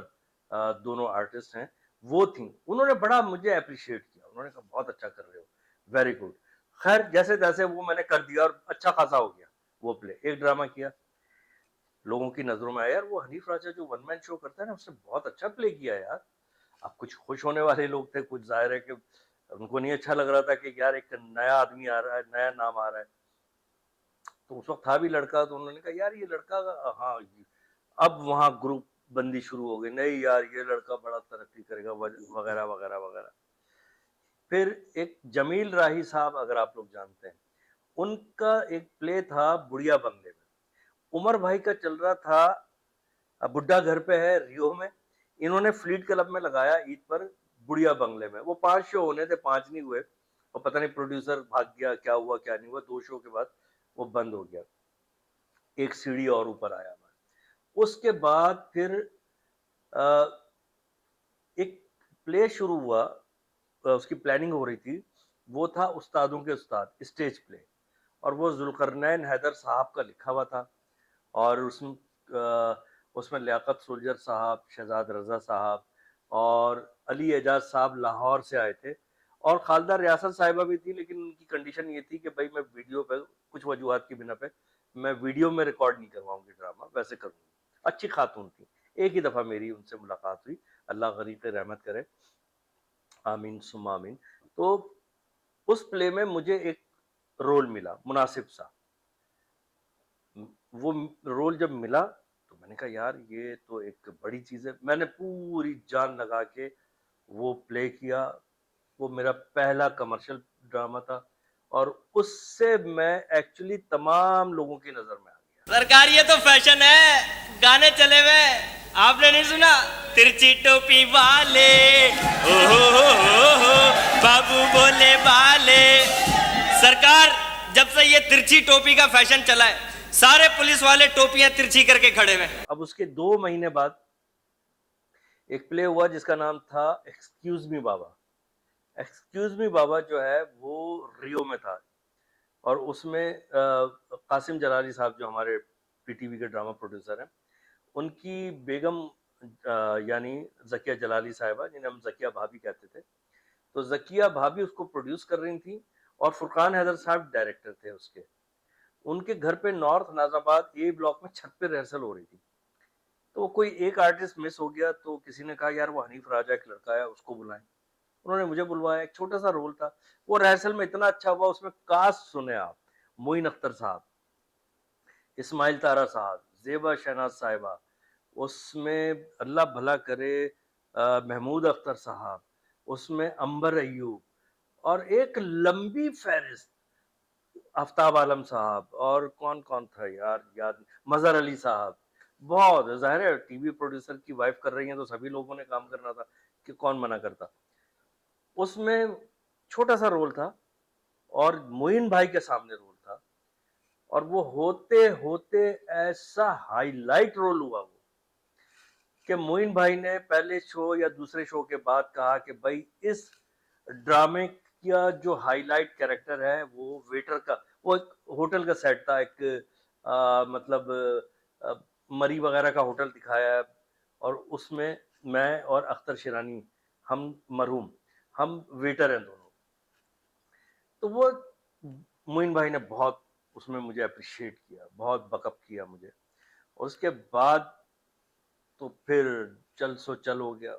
दोनों आर्टिस्ट हैं, वो थी। उन्होंने बड़ा मुझे अप्रिशिएट किया, उन्होंने कहा बहुत अच्छा कर रहे हो, वेरी गुड। खैर, जैसे तैसे वो मैंने कर दिया और अच्छा खासा हो गया वो प्ले। एक ड्रामा किया, लोगों की नजरों में आया यार वो हनीफ राजा जो वन मैन शो करता है ना, उसने बहुत अच्छा प्ले किया यार। अब कुछ खुश होने वाले लोग थे, कुछ जाहिर है कि उनको नहीं अच्छा लग रहा था कि यार एक नया आदमी आ रहा है, नया नाम आ रहा है। तो उस वक्त था भी लड़का, तो उन्होंने कहा यार ये लड़का, हाँ अब वहां ग्रुप बंदी शुरू हो गई, नहीं यार ये लड़का बड़ा तरक्की करेगा, वगैरह वगैरह वगैरह। फिर एक जमील राही साहब, अगर आप लोग जानते हैं, उनका एक प्ले था बुढ़िया बंगले में, उमर भाई का चल रहा था बुड्ढा घर पे है रियो में, इन्होंने फ्लीट क्लब में लगाया ईद पर बुढ़िया बंगले में। वो 5 शो होने थे, 5 नहीं हुए, और पता नहीं प्रोड्यूसर भाग गया, क्या हुआ क्या नहीं हुआ, 2 शो के बाद वो बंद हो गया। एक सीढ़ी और ऊपर आया मैं। उसके बाद फिर अ, एक प्ले शुरू हुआ, उसकी प्लानिंग हो रही थी, वो था उस्तादों के उस्ताद, स्टेज प्ले, और वो जुल्करनैन हैदर साहब का लिखा हुआ था, और उसमें लियाकत सुलझर साहब, शहजाद रजा साहब और अली एजाज साहब लाहौर से आए थे, और खालदा रियासत साहिबा भी थी, लेकिन उनकी कंडीशन ये थी कि भाई मैं वीडियो पे, कुछ वजूहत की बिना पे, मैं वीडियो में रिकॉर्ड नहीं करवाऊंगी ड्रामा, वैसे करूंगी। अच्छी खातून थी। एक ही दफा मेरी उनसे मुलाकात हुई, अल्लाह गरीक रहमत करे, आमीन सुम्मा आमीन। तो उस प्ले में मुझे एक रोल मिला मुनासिब सा। वो रोल जब मिला तो मैंने कहा यार ये तो एक बड़ी चीज है। मैंने पूरी जान लगा के वो प्ले किया। वो मेरा पहला कमर्शियल ड्रामा था, और उससे मैं एक्चुअली तमाम लोगों की नजर में आ गया। सरकार ये तो फैशन है, गाने चले हुए, आपने नहीं सुना? तिरछी टोपी वाले, ओ हो, बाबू बोले वाले। सरकार, जब से ये तिरछी टोपी का फैशन चला है, सारे पुलिस वाले टोपियां तिरछी करके खड़े हुए। अब उसके 2 महीने बाद एक प्ले हुआ जिसका नाम था एक्सक्यूज मी बाबा। एक्सक्यूज मी बाबा जो है वो रियो में था, और उसमें कासिम जलाली साहब जो हमारे पीटीवी के ड्रामा प्रोड्यूसर हैं, उनकी बेगम यानी जकिया जलाली साहिबा, जिन्हें हम जकिया भाभी कहते थे, तो जकिया भाभी उसको प्रोड्यूस कर रही थी, और फुरकान हैदर साहब डायरेक्टर थे उसके। उनके घर पे नॉर्थ नाजाबाद ए ब्लॉक में छत पे रिहर्सल हो रही थी। तो कोई एक आर्टिस्ट मिस हो गया, तो किसी ने कहा यार वो हनीफ राजा एक लड़का है, उसको बुलाएं। उन्होंने मुझे बुलवाया, एक छोटा सा रोल था। वो रिहर्सल में इतना अच्छा हुआ, उसमें कास्ट सुने आप, मोइन अख्तर साहब, इस्माइल तारा साहब, जेबा शहनाज साहिबा, उसमें अल्लाह भला करे महमूद अख्तर साहब, उसमें अंबर अयूब, और एक लंबी फहरिस्त, आफ्ताब आलम साहब, और कौन कौन था यार, याद, मजहर अली साहब। बहुत जाहिर है, टीवी प्रोड्यूसर की वाइफ कर रही है तो सभी लोगों ने काम करना था, कि कौन मना करता। उसमें छोटा सा रोल था और मोइन भाई के सामने रोल था, और वो होते होते ऐसा हाईलाइट रोल हुआ वो, कि मोइन भाई ने पहले शो या दूसरे शो के बाद कहा कि भाई इस ड्रामे का जो हाईलाइट कैरेक्टर है वो वेटर का, वो एक होटल का सेट था, एक मतलब आ, मरी वगैरह का होटल दिखाया है, और उसमें मैं और अख्तर शिरानी, हम मरहूम, हम वेटर हैं दोनों। तो वो मोइन भाई ने बहुत उसमें मुझे अप्रिशिएट किया, बहुत बकअप किया मुझे। उसके बाद तो फिर चल सो चल हो गया।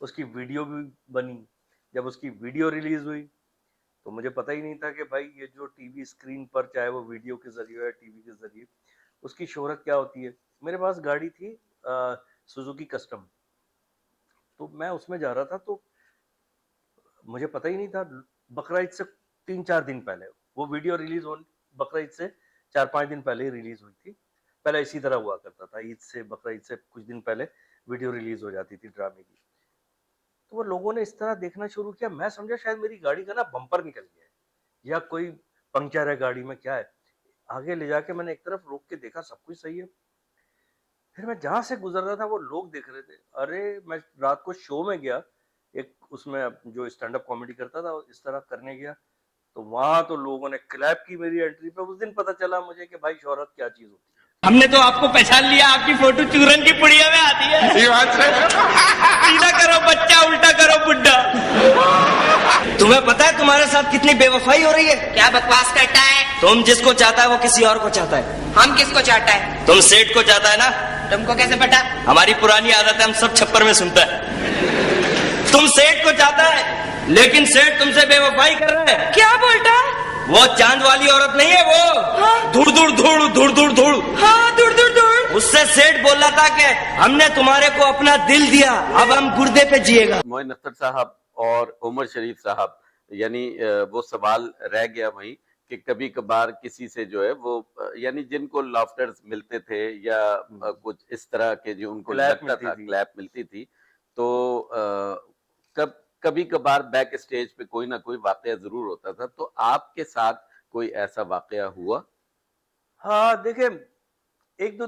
उसकी वीडियो भी बनी। जब उसकी वीडियो रिलीज हुई तो मुझे पता ही नहीं था कि भाई ये जो टीवी स्क्रीन पर, चाहे वो वीडियो के जरिए या टीवी के जरिए, उसकी शोहरत क्या होती है। मेरे पास गाड़ी थी सुजुकी कस्टम, तो मैं उसमें जा रहा था, तो मुझे पता ही नहीं था, बकरा ईद से 3-4 दिन पहले वो वीडियो रिलीज हो, बकरा ईद से 4-5 दिन पहले ही रिलीज हुई थी। पहले इसी तरह हुआ करता था, ईद से, बकरा ईद से कुछ दिन पहले वीडियो रिलीज हो जाती थी ड्रामे की। तो वो लोगों ने इस तरह देखना शुरू किया, मैं समझा शायद मेरी गाड़ी का ना बम्पर निकल गया है, या कोई पंक्चर है गाड़ी में, क्या है। आगे ले जाके मैंने एक तरफ रोक के देखा, सब कुछ सही है। फिर मैं जहां से गुजर रहा था वो लोग देख रहे थे। अरे मैं रात को शो में गया, एक उसमें जो स्टैंड अप कॉमेडी करता था, इस तरह करने गया, तो वहां तो लोगों ने क्लैप की मेरी एंट्री पे। उस दिन पता चला मुझे कि भाई शोहरत क्या चीज होती है। हमने तो आपको पहचान लिया, आपकी फोटो चूरन की पुड़िया में आती है। सीधा करो बच्चा, उल्टा करो बुड्ढा। तुम्हें पता है तुम्हारे साथ कितनी बेवफाई हो रही है? क्या बकवास करता है? तुम जिसको चाहता है वो किसी और को चाहता है। हम किसको चाहता है? तुम सेठ को चाहता है ना? तुमको कैसे पता? हमारी पुरानी आदत है, हम सब छप्पर में सुनता है। तुम सेठ को चाहता है, लेकिन सेठ तुमसे बेवफाई कर रहा है। क्या बोलता है? वो चांद वाली औरत नहीं है वो, हाँ? धुड़ धुड़ धुड़ धुड़ धुड़ धुड़। हाँ, दूर दूर दूर। उससे सेठ बोला था कि हमने तुम्हारे को अपना दिल दिया, अब हम गुर्दे पे जिएगा। मोइन अख्तर साहब और उमर शरीफ साहब, यानी वो सवाल रह गया वहीं कि कभी कभार किसी से जो है वो, यानी जिनको लॉफ्टर्स मिलते थे या कुछ इस तरह के जो उनको लगता था, क्लैप मिलती थी, तो कभी कभार बैक स्टेज पे कोई ना कोई वाकया जरूर होता था। तो आपके साथ कोई ऐसा वाकया हुआ? हाँ देखिए, एक दो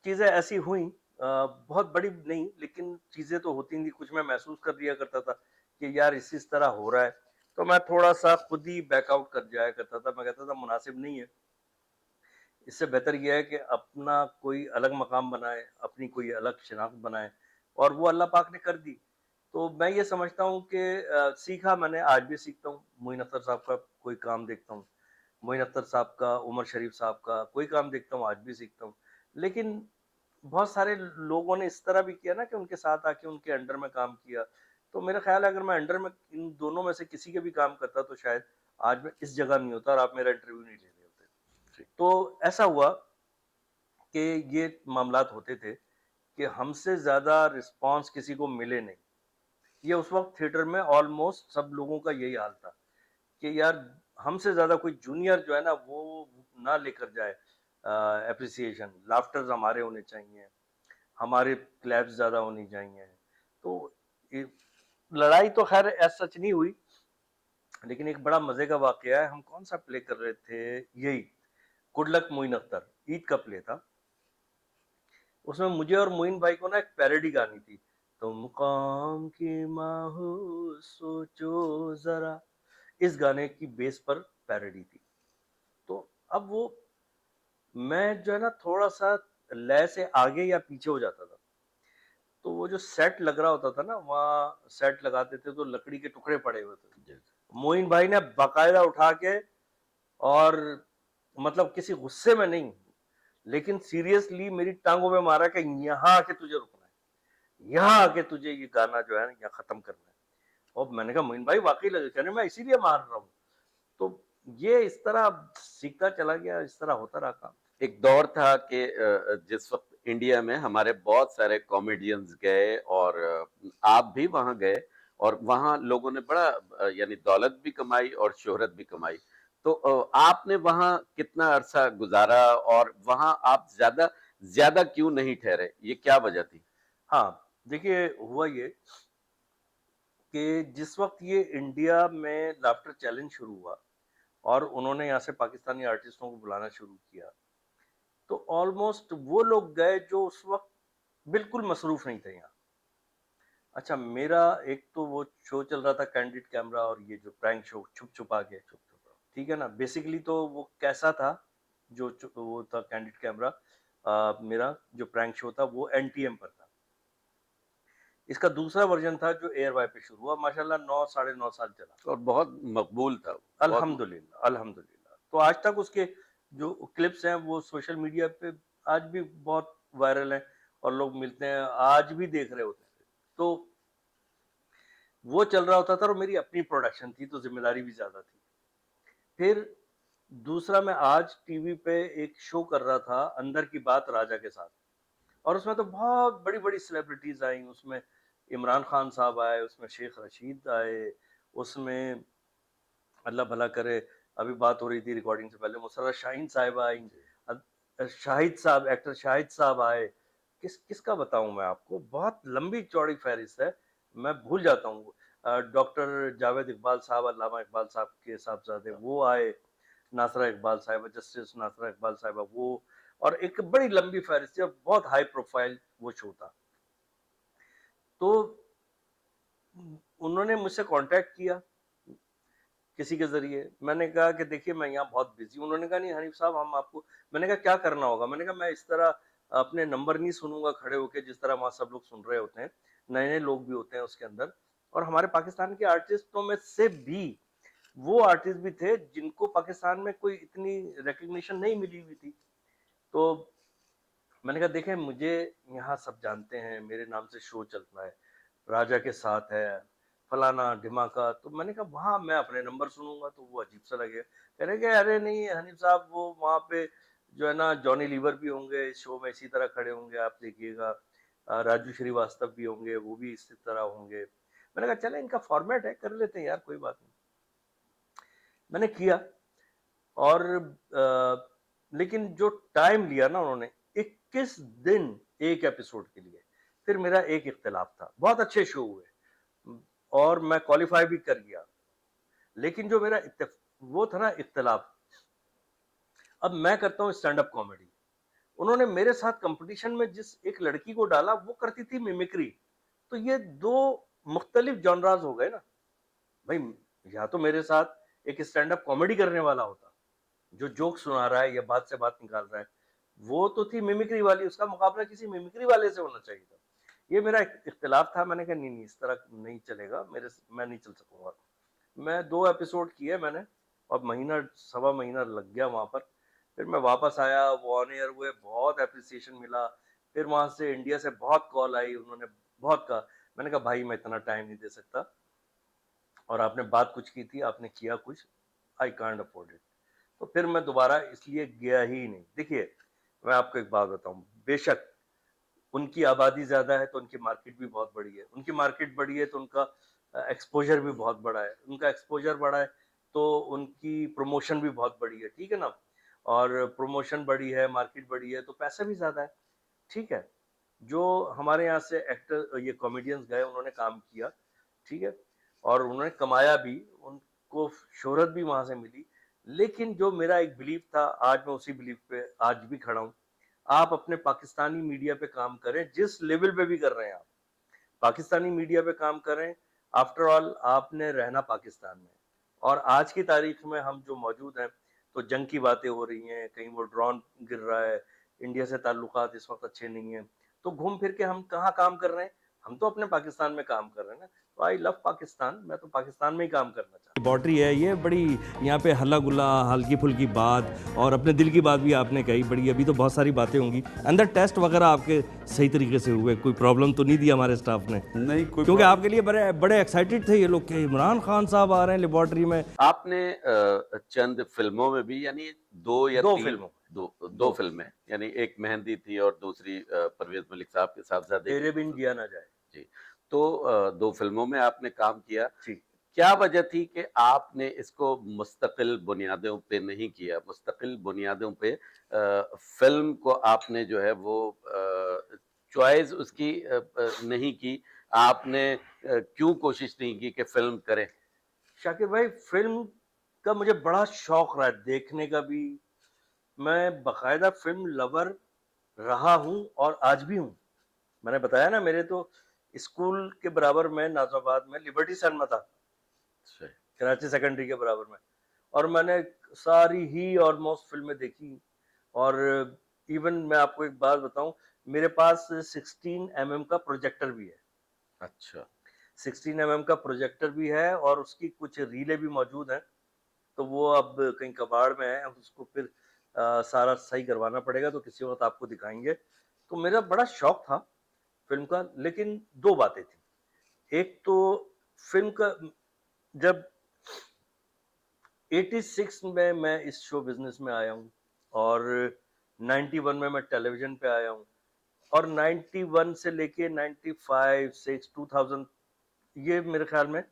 चीजें ऐसी हुई, बहुत बड़ी नहीं, लेकिन चीजें तो होती थी। कुछ मैं महसूस कर लिया करता था कि यार इस तरह हो रहा है, तो मैं थोड़ा सा खुद ही बैकआउट कर जाया करता था। मैं कहता था मुनासिब नहीं है, इससे बेहतर यह है कि अपना कोई अलग मकाम बनाए, अपनी कोई अलग शिनाख्त बनाए, और वो अल्लाह पाक ने कर दी। तो मैं ये समझता हूँ कि सीखा मैंने, आज भी सीखता हूँ। मोइन अख्तर साहब का कोई काम देखता हूँ, मोइन अख्तर साहब का, उमर शरीफ साहब का कोई काम देखता हूँ, आज भी सीखता हूँ। लेकिन बहुत सारे लोगों ने इस तरह भी किया ना कि उनके साथ आके उनके अंडर में काम किया। तो मेरा ख्याल है अगर मैं अंडर में इन दोनों में से किसी के भी काम करता तो शायद आज मैं इस जगह नहीं होता और आप मेरा इंटरव्यू नहीं ले रहे होते। तो ऐसा हुआ कि ये मामलात होते थे कि हमसे ज्यादा रिस्पांस किसी को मिले नहीं। ये उस वक्त थिएटर में ऑलमोस्ट सब लोगों का यही हाल था कि यार हमसे ज्यादा कोई जूनियर जो है ना वो ना लेकर जाए एप्रिसिएशन, लाफ्टर्स हमारे होने चाहिए, हमारे क्लैप्स ज्यादा होनी चाहिए। तो ये लड़ाई तो खैर ऐसा सच नहीं हुई, लेकिन एक बड़ा मजे का वाकया है। हम कौन सा प्ले कर रहे थे, यही गुड लक मोइन अख्तर, ईद का प्ले था। उसमें मुझे और मोइन भाई को ना एक पैरोडी गानी थी, तुम कौम की माँ हो सोचो जरा, इस गाने की बेस पर पैरोडी थी। तो अब वो मैं जो है ना थोड़ा सा लय से आगे या पीछे हो जाता था, तो वो जो सेट लग रहा होता था ना, वहाँ सेट लगाते थे तो लकड़ी के टुकड़े पड़े हुए थे। मोइन भाई ने बाकायदा उठा के और मतलब किसी गुस्से में नहीं, लेकिन सीरियसली मेरी टांगों में मारा कि यहाँ आके तुझे रुकना है, यहाँ आके तुझे ये गाना जो है ना यहाँ खत्म करना है। और मैंने कहा मोइन भाई वाकई लगे, कह रहे मैं इसीलिए मार रहा हूँ। तो ये इस तरह सीखता चला गया, इस तरह होता रहा काम। एक दौर था कि जिस वक्त इंडिया में हमारे बहुत सारे कॉमेडियंस गए और आप भी वहां गए और वहां लोगों ने बड़ा यानी दौलत भी कमाई और शोहरत भी कमाई। तो आपने वहां कितना अरसा गुजारा और वहां आप ज्यादा ज्यादा क्यों नहीं ठहरे, ये क्या वजह थी? हाँ, देखिए हुआ ये कि जिस वक्त ये इंडिया में लाफ्टर चैलेंज शुरू हुआ और उन्होंने यहाँ से पाकिस्तानी आर्टिस्टों को बुलाना शुरू किया, तो ऑलमोस्ट वो लोग गए जो उस वक्त बिल्कुल मसरूफ नहीं थे यहाँ। अच्छा, मेरा एक तो वो शो चल रहा था कैंडिड कैमरा, और ये जो प्रैंक शो छुप छुपा के, ठीक है ना। बेसिकली तो वो कैसा था, वो था कैंडिड कैमरा, मेरा जो प्रैंक शो था वो एनटीएम पर था। इसका दूसरा वर्जन था जो एयर वाई पे शुरू हुआ, माशाल्लाह 9 साढ़े 9 साल चला और बहुत मकबूल था वो, बहुत अल्हम्दुलिल्लाह अल्हम्दुलिल्लाह। तो आज तक उसके जो क्लिप्स हैं वो सोशल मीडिया पे आज भी बहुत वायरल हैं और लोग मिलते हैं, आज भी देख रहे होते हैं। तो वो चल रहा होता था और मेरी अपनी प्रोडक्शन थी तो जिम्मेदारी भी ज्यादा थी। फिर दूसरा, मैं आज टीवी पे एक शो कर रहा था अंदर की बात राजा के साथ, और उसमें तो बहुत बड़ी बड़ी सेलिब्रिटीज आई। उसमें इमरान खान साहब आए, उसमें शेख रशीद आए, उसमें अल्लाह भला करे, अभी बात हो रही थी रिकॉर्डिंग से पहले, मुसर्रत शाहीन साहिबा आई, शाहिद साहब, एक्टर शाहिद साहब आए। किसका बताऊं मैं आपको, बहुत लंबी चौड़ी फहरिस्त है, मैं भूल जाता हूँ। डॉक्टर जावेद इकबाल साहब, अल्लामा इकबाल साहब के साहबजादे, वो आए, नासरा इकबाल साहिबा, जस्टिस नासरा इकबाल साहिबा, वो, और एक बड़ी लंबी फहरिस्त थी और बहुत हाई प्रोफाइल वो शो था। तो उन्होंने मुझसे कांटेक्ट किया किसी के जरिए। मैंने कहा कि देखिए मैं यहाँ बहुत बिजी हूँ। उन्होंने कहा नहीं हनीफ साहब हम आपको, मैंने कहा क्या करना होगा। मैंने कहा मैं इस तरह अपने नंबर नहीं सुनूंगा खड़े होके जिस तरह वहां सब लोग सुन रहे होते हैं, नए नए लोग भी होते हैं उसके अंदर, और हमारे पाकिस्तान के आर्टिस्टों में से भी वो आर्टिस्ट भी थे जिनको पाकिस्तान में कोई इतनी रिकग्निशन नहीं मिली हुई थी। तो मैंने कहा देखें मुझे यहाँ सब जानते हैं, मेरे नाम से शो चलता है, राजा के साथ है, फलाना ढिमाका। तो मैंने कहा वहाँ मैं अपने नंबर सुनूंगा तो वो अजीब सा लगेगा। कह रहे कि अरे नहीं हनीफ साहब, वो वहाँ पे जो है ना जॉनी लीवर भी होंगे इस शो में, इसी तरह खड़े होंगे, आप देखिएगा, राजू श्रीवास्तव भी होंगे, वो भी इसी तरह होंगे। मैंने कहा चले इनका फॉर्मेट है, कर लेते हैं यार, कोई बात नहीं। मैंने किया, और लेकिन जो टाइम लिया ना उन्होंने, 21 दिन एक एपिसोड के लिए, फिर मेरा एक इख्तिलाफ था। बहुत अच्छे शो हुए और मैं क्वालिफाई भी कर गया, लेकिन जो मेरा वो था ना इख्तिलाफ, अब मैं करता हूँ स्टैंड अप कॉमेडी, उन्होंने मेरे साथ कंपटीशन में जिस एक लड़की को डाला वो करती थी मिमिक्री। तो ये दो मुख्तलिफ जॉनराज हो गए ना भाई। या तो मेरे साथ एक स्टैंड अप कॉमेडी करने वाला होता जो जोक सुना रहा है या बात से बात निकाल रहा है, वो तो थी मिमिक्री वाली, उसका मुकाबला किसी मिमिक्री वाले से होना चाहिए था। ये मेरा इख्तिलाफ था। मैंने कहा नहीं नहीं इस तरह नहीं चलेगा, मैं नहीं चल सकूंगा। मैं 2 एपिसोड किए मैंने, और महीना सवा महीना लग गया वहां पर। फिर मैं वापस आया, वो ऑन एयर हुए, बहुत अप्रिसिएशन मिला। फिर वहां से इंडिया से बहुत कॉल आई, उन्होंने बहुत कहा। मैंने कहा भाई मैं इतना टाइम नहीं दे सकता, और आपने बात कुछ की थी, आपने किया कुछ, आई कांट अफोर्ड इट। तो फिर मैं दोबारा इसलिए गया ही नहीं। देखिए मैं आपको एक बात बताऊं, बेशक उनकी आबादी ज्यादा है तो उनकी मार्केट भी बहुत बड़ी है, उनकी मार्केट बड़ी है तो उनका एक्सपोजर भी बहुत बड़ा है, उनका एक्सपोजर बड़ा है तो उनकी प्रमोशन भी बहुत बड़ी है, ठीक है ना। और प्रमोशन बड़ी है, मार्केट बड़ी है, तो पैसा भी ज्यादा है, ठीक है। जो हमारे यहाँ से एक्टर ये कॉमेडियंस गए, उन्होंने काम किया, ठीक है, और उन्होंने कमाया भी, उनको शोहरत भी वहां से मिली। लेकिन जो मेरा एक बिलीफ था, आज मैं उसी बिलीफ पे आज भी खड़ा हूँ। आप अपने पाकिस्तानी मीडिया पे काम करें, जिस लेवल पे भी कर रहे हैं आप पाकिस्तानी मीडिया पे काम करें। आफ्टर ऑल आपने रहना पाकिस्तान में, और आज की तारीख में हम जो मौजूद हैं, तो जंग की बातें हो रही हैं, कहीं वो ड्रोन गिर रहा है, इंडिया से ताल्लुकात इस वक्त अच्छे नहीं हैं, तो घूम फिर के हम कहाँ काम कर रहे हैं, हम तो अपने पाकिस्तान में काम कर रहे हैं ना। आई लव पाकिस्तान, मैं तो पाकिस्तान में ही काम करना चाहता हूँ। लैबोरेटरी है ये बड़ी, यहाँ पे हल्ला गुल्ला हल्की फुल्की बात और अपने दिल की बात भी आपने कही बड़ी, अभी तो बहुत सारी बातें होंगी। अंदर टेस्ट वगैरह आपके सही तरीके से हुए, कोई प्रॉब्लम तो नहीं दी हमारे स्टाफ ने? नहीं, कोई क्योंकि आपके लिए बड़े बड़े एक्साइटेड थे ये लोग कि इमरान खान साहब आ रहे हैं लेबोरेटरी में। आपने चंद फिल्मों में भी, यानी दो या दो तीन फिल्मों दो फिल्में, यानी एक मेहंदी थी और दूसरी परवेज मलिक साहब के साथ साथ तेरे बिन जिया ना जाए। जी। तो दो फिल्मों में आपने काम किया। जी। क्या वजह थी कि आपने इसको मुस्तकिल बुनियादों पे नहीं किया? मुस्तकिल बुनियादों पे फिल्म को आपने जो है वो चॉइस उसकी नहीं की, आपने क्यों कोशिश नहीं की कि फिल्म करें? शाकिर भाई, फिल्म का मुझे बड़ा शौक रहा है देखने का भी। मैं बाकायदा फिल्म लवर रहा हूँ और आज भी हूँ। मैंने बताया ना, मेरे तो स्कूल के बराबर में नाज़ाबाद में लिबर्टी सिनेमा था, कराची सेकेंडरी के बराबर में, और मैंने सारी ही ऑलमोस्ट फिल्में देखी। और इवन मैं आपको एक बात बताऊं, मेरे पास 16 mm का प्रोजेक्टर भी है। अच्छा। 16 mm का प्रोजेक्टर भी है और उसकी कुछ रीलें भी मौजूद हैं। तो वो अब कहीं कबाड़ में है, उसको फिर सारा सही करवाना पड़ेगा, तो किसी वक्त आपको दिखाएंगे। तो मेरा बड़ा शौक था फिल्म का, लेकिन दो बातें थी। एक तो फिल्म का, जब 86 में मैं इस शो बिजनेस में आया हूँ और 91 में मैं टेलीविजन पे आया हूँ, और 91 से लेके 95, 6, 2000, ये मेरे ख्याल में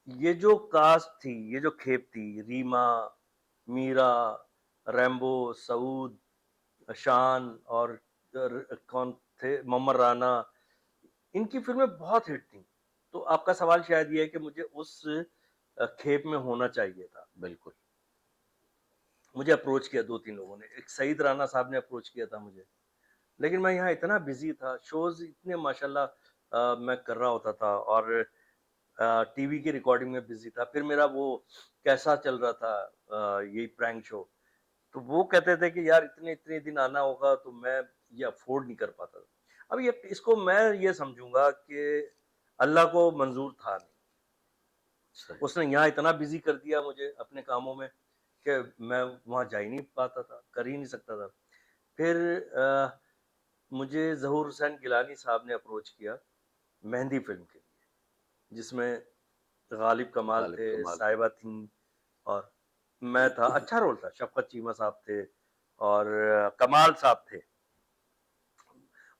ये जो कास्ट थी, ये जो खेप थी, रीमा, मीरा, रैम्बो, सऊद, शान और कौन थे, मोहम्मद राना, इनकी फिल्में बहुत हिट थी। तो आपका सवाल शायद ये है कि मुझे उस खेप में होना चाहिए था। बिल्कुल। मुझे अप्रोच किया दो तीन लोगों ने, एक सईद राना साहब ने अप्रोच किया था मुझे, लेकिन मैं यहाँ इतना बिजी था, शोज इतने माशाल्लाह मैं कर रहा होता था, और टीवी की रिकॉर्डिंग में बिजी था। फिर मेरा वो कैसा चल रहा था, यही प्रैंक शो, तो वो कहते थे कि यार इतने इतने दिन आना होगा, तो मैं ये अफोर्ड नहीं कर पाता था। अब ये इसको मैं ये समझूंगा कि अल्लाह को मंजूर था नहीं, सही। उसने यहाँ इतना बिजी कर दिया मुझे अपने कामों में कि मैं वहाँ जा ही नहीं पाता था, कर ही नहीं सकता था। फिर मुझे ज़हूर हुसैन गिलानी साहब ने अप्रोच किया मेहंदी फिल्म के लिए, जिसमें गालिब कमाल गालिब थे, कमाल। साहिबा थी और मैं था। अच्छा रोल था, शफकत चीमा साहब थे और कमाल साहब थे,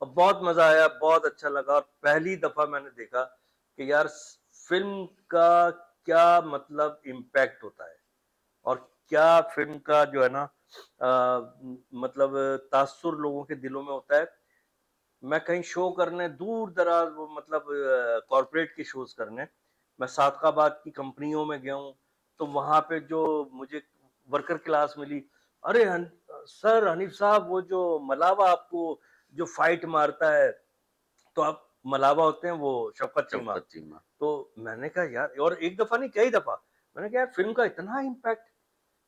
और बहुत मजा आया, बहुत अच्छा लगा। और पहली दफा मैंने देखा कि यार फिल्म का क्या मतलब इम्पैक्ट होता है, और क्या फिल्म का जो है ना मतलब तासुर लोगों के दिलों में होता है। मैं कहीं शो करने दूर दराज, वो मतलब कॉरपोरेट के शोज करने, मैं सादकाबाद की कंपनियों में गया हूँ, तो वहां पे जो मुझे वर्कर क्लास मिली, अरे सर हनीफ साहब, वो जो मलावा आपको जो फाइट मारता है, तो आप मलावा होते हैं वो शफकत चीमा। शौकत चीमा। तो मैंने कहा यार, और एक दफा नहीं कई दफा, मैंने कहा यार फिल्म का इतना इम्पैक्ट,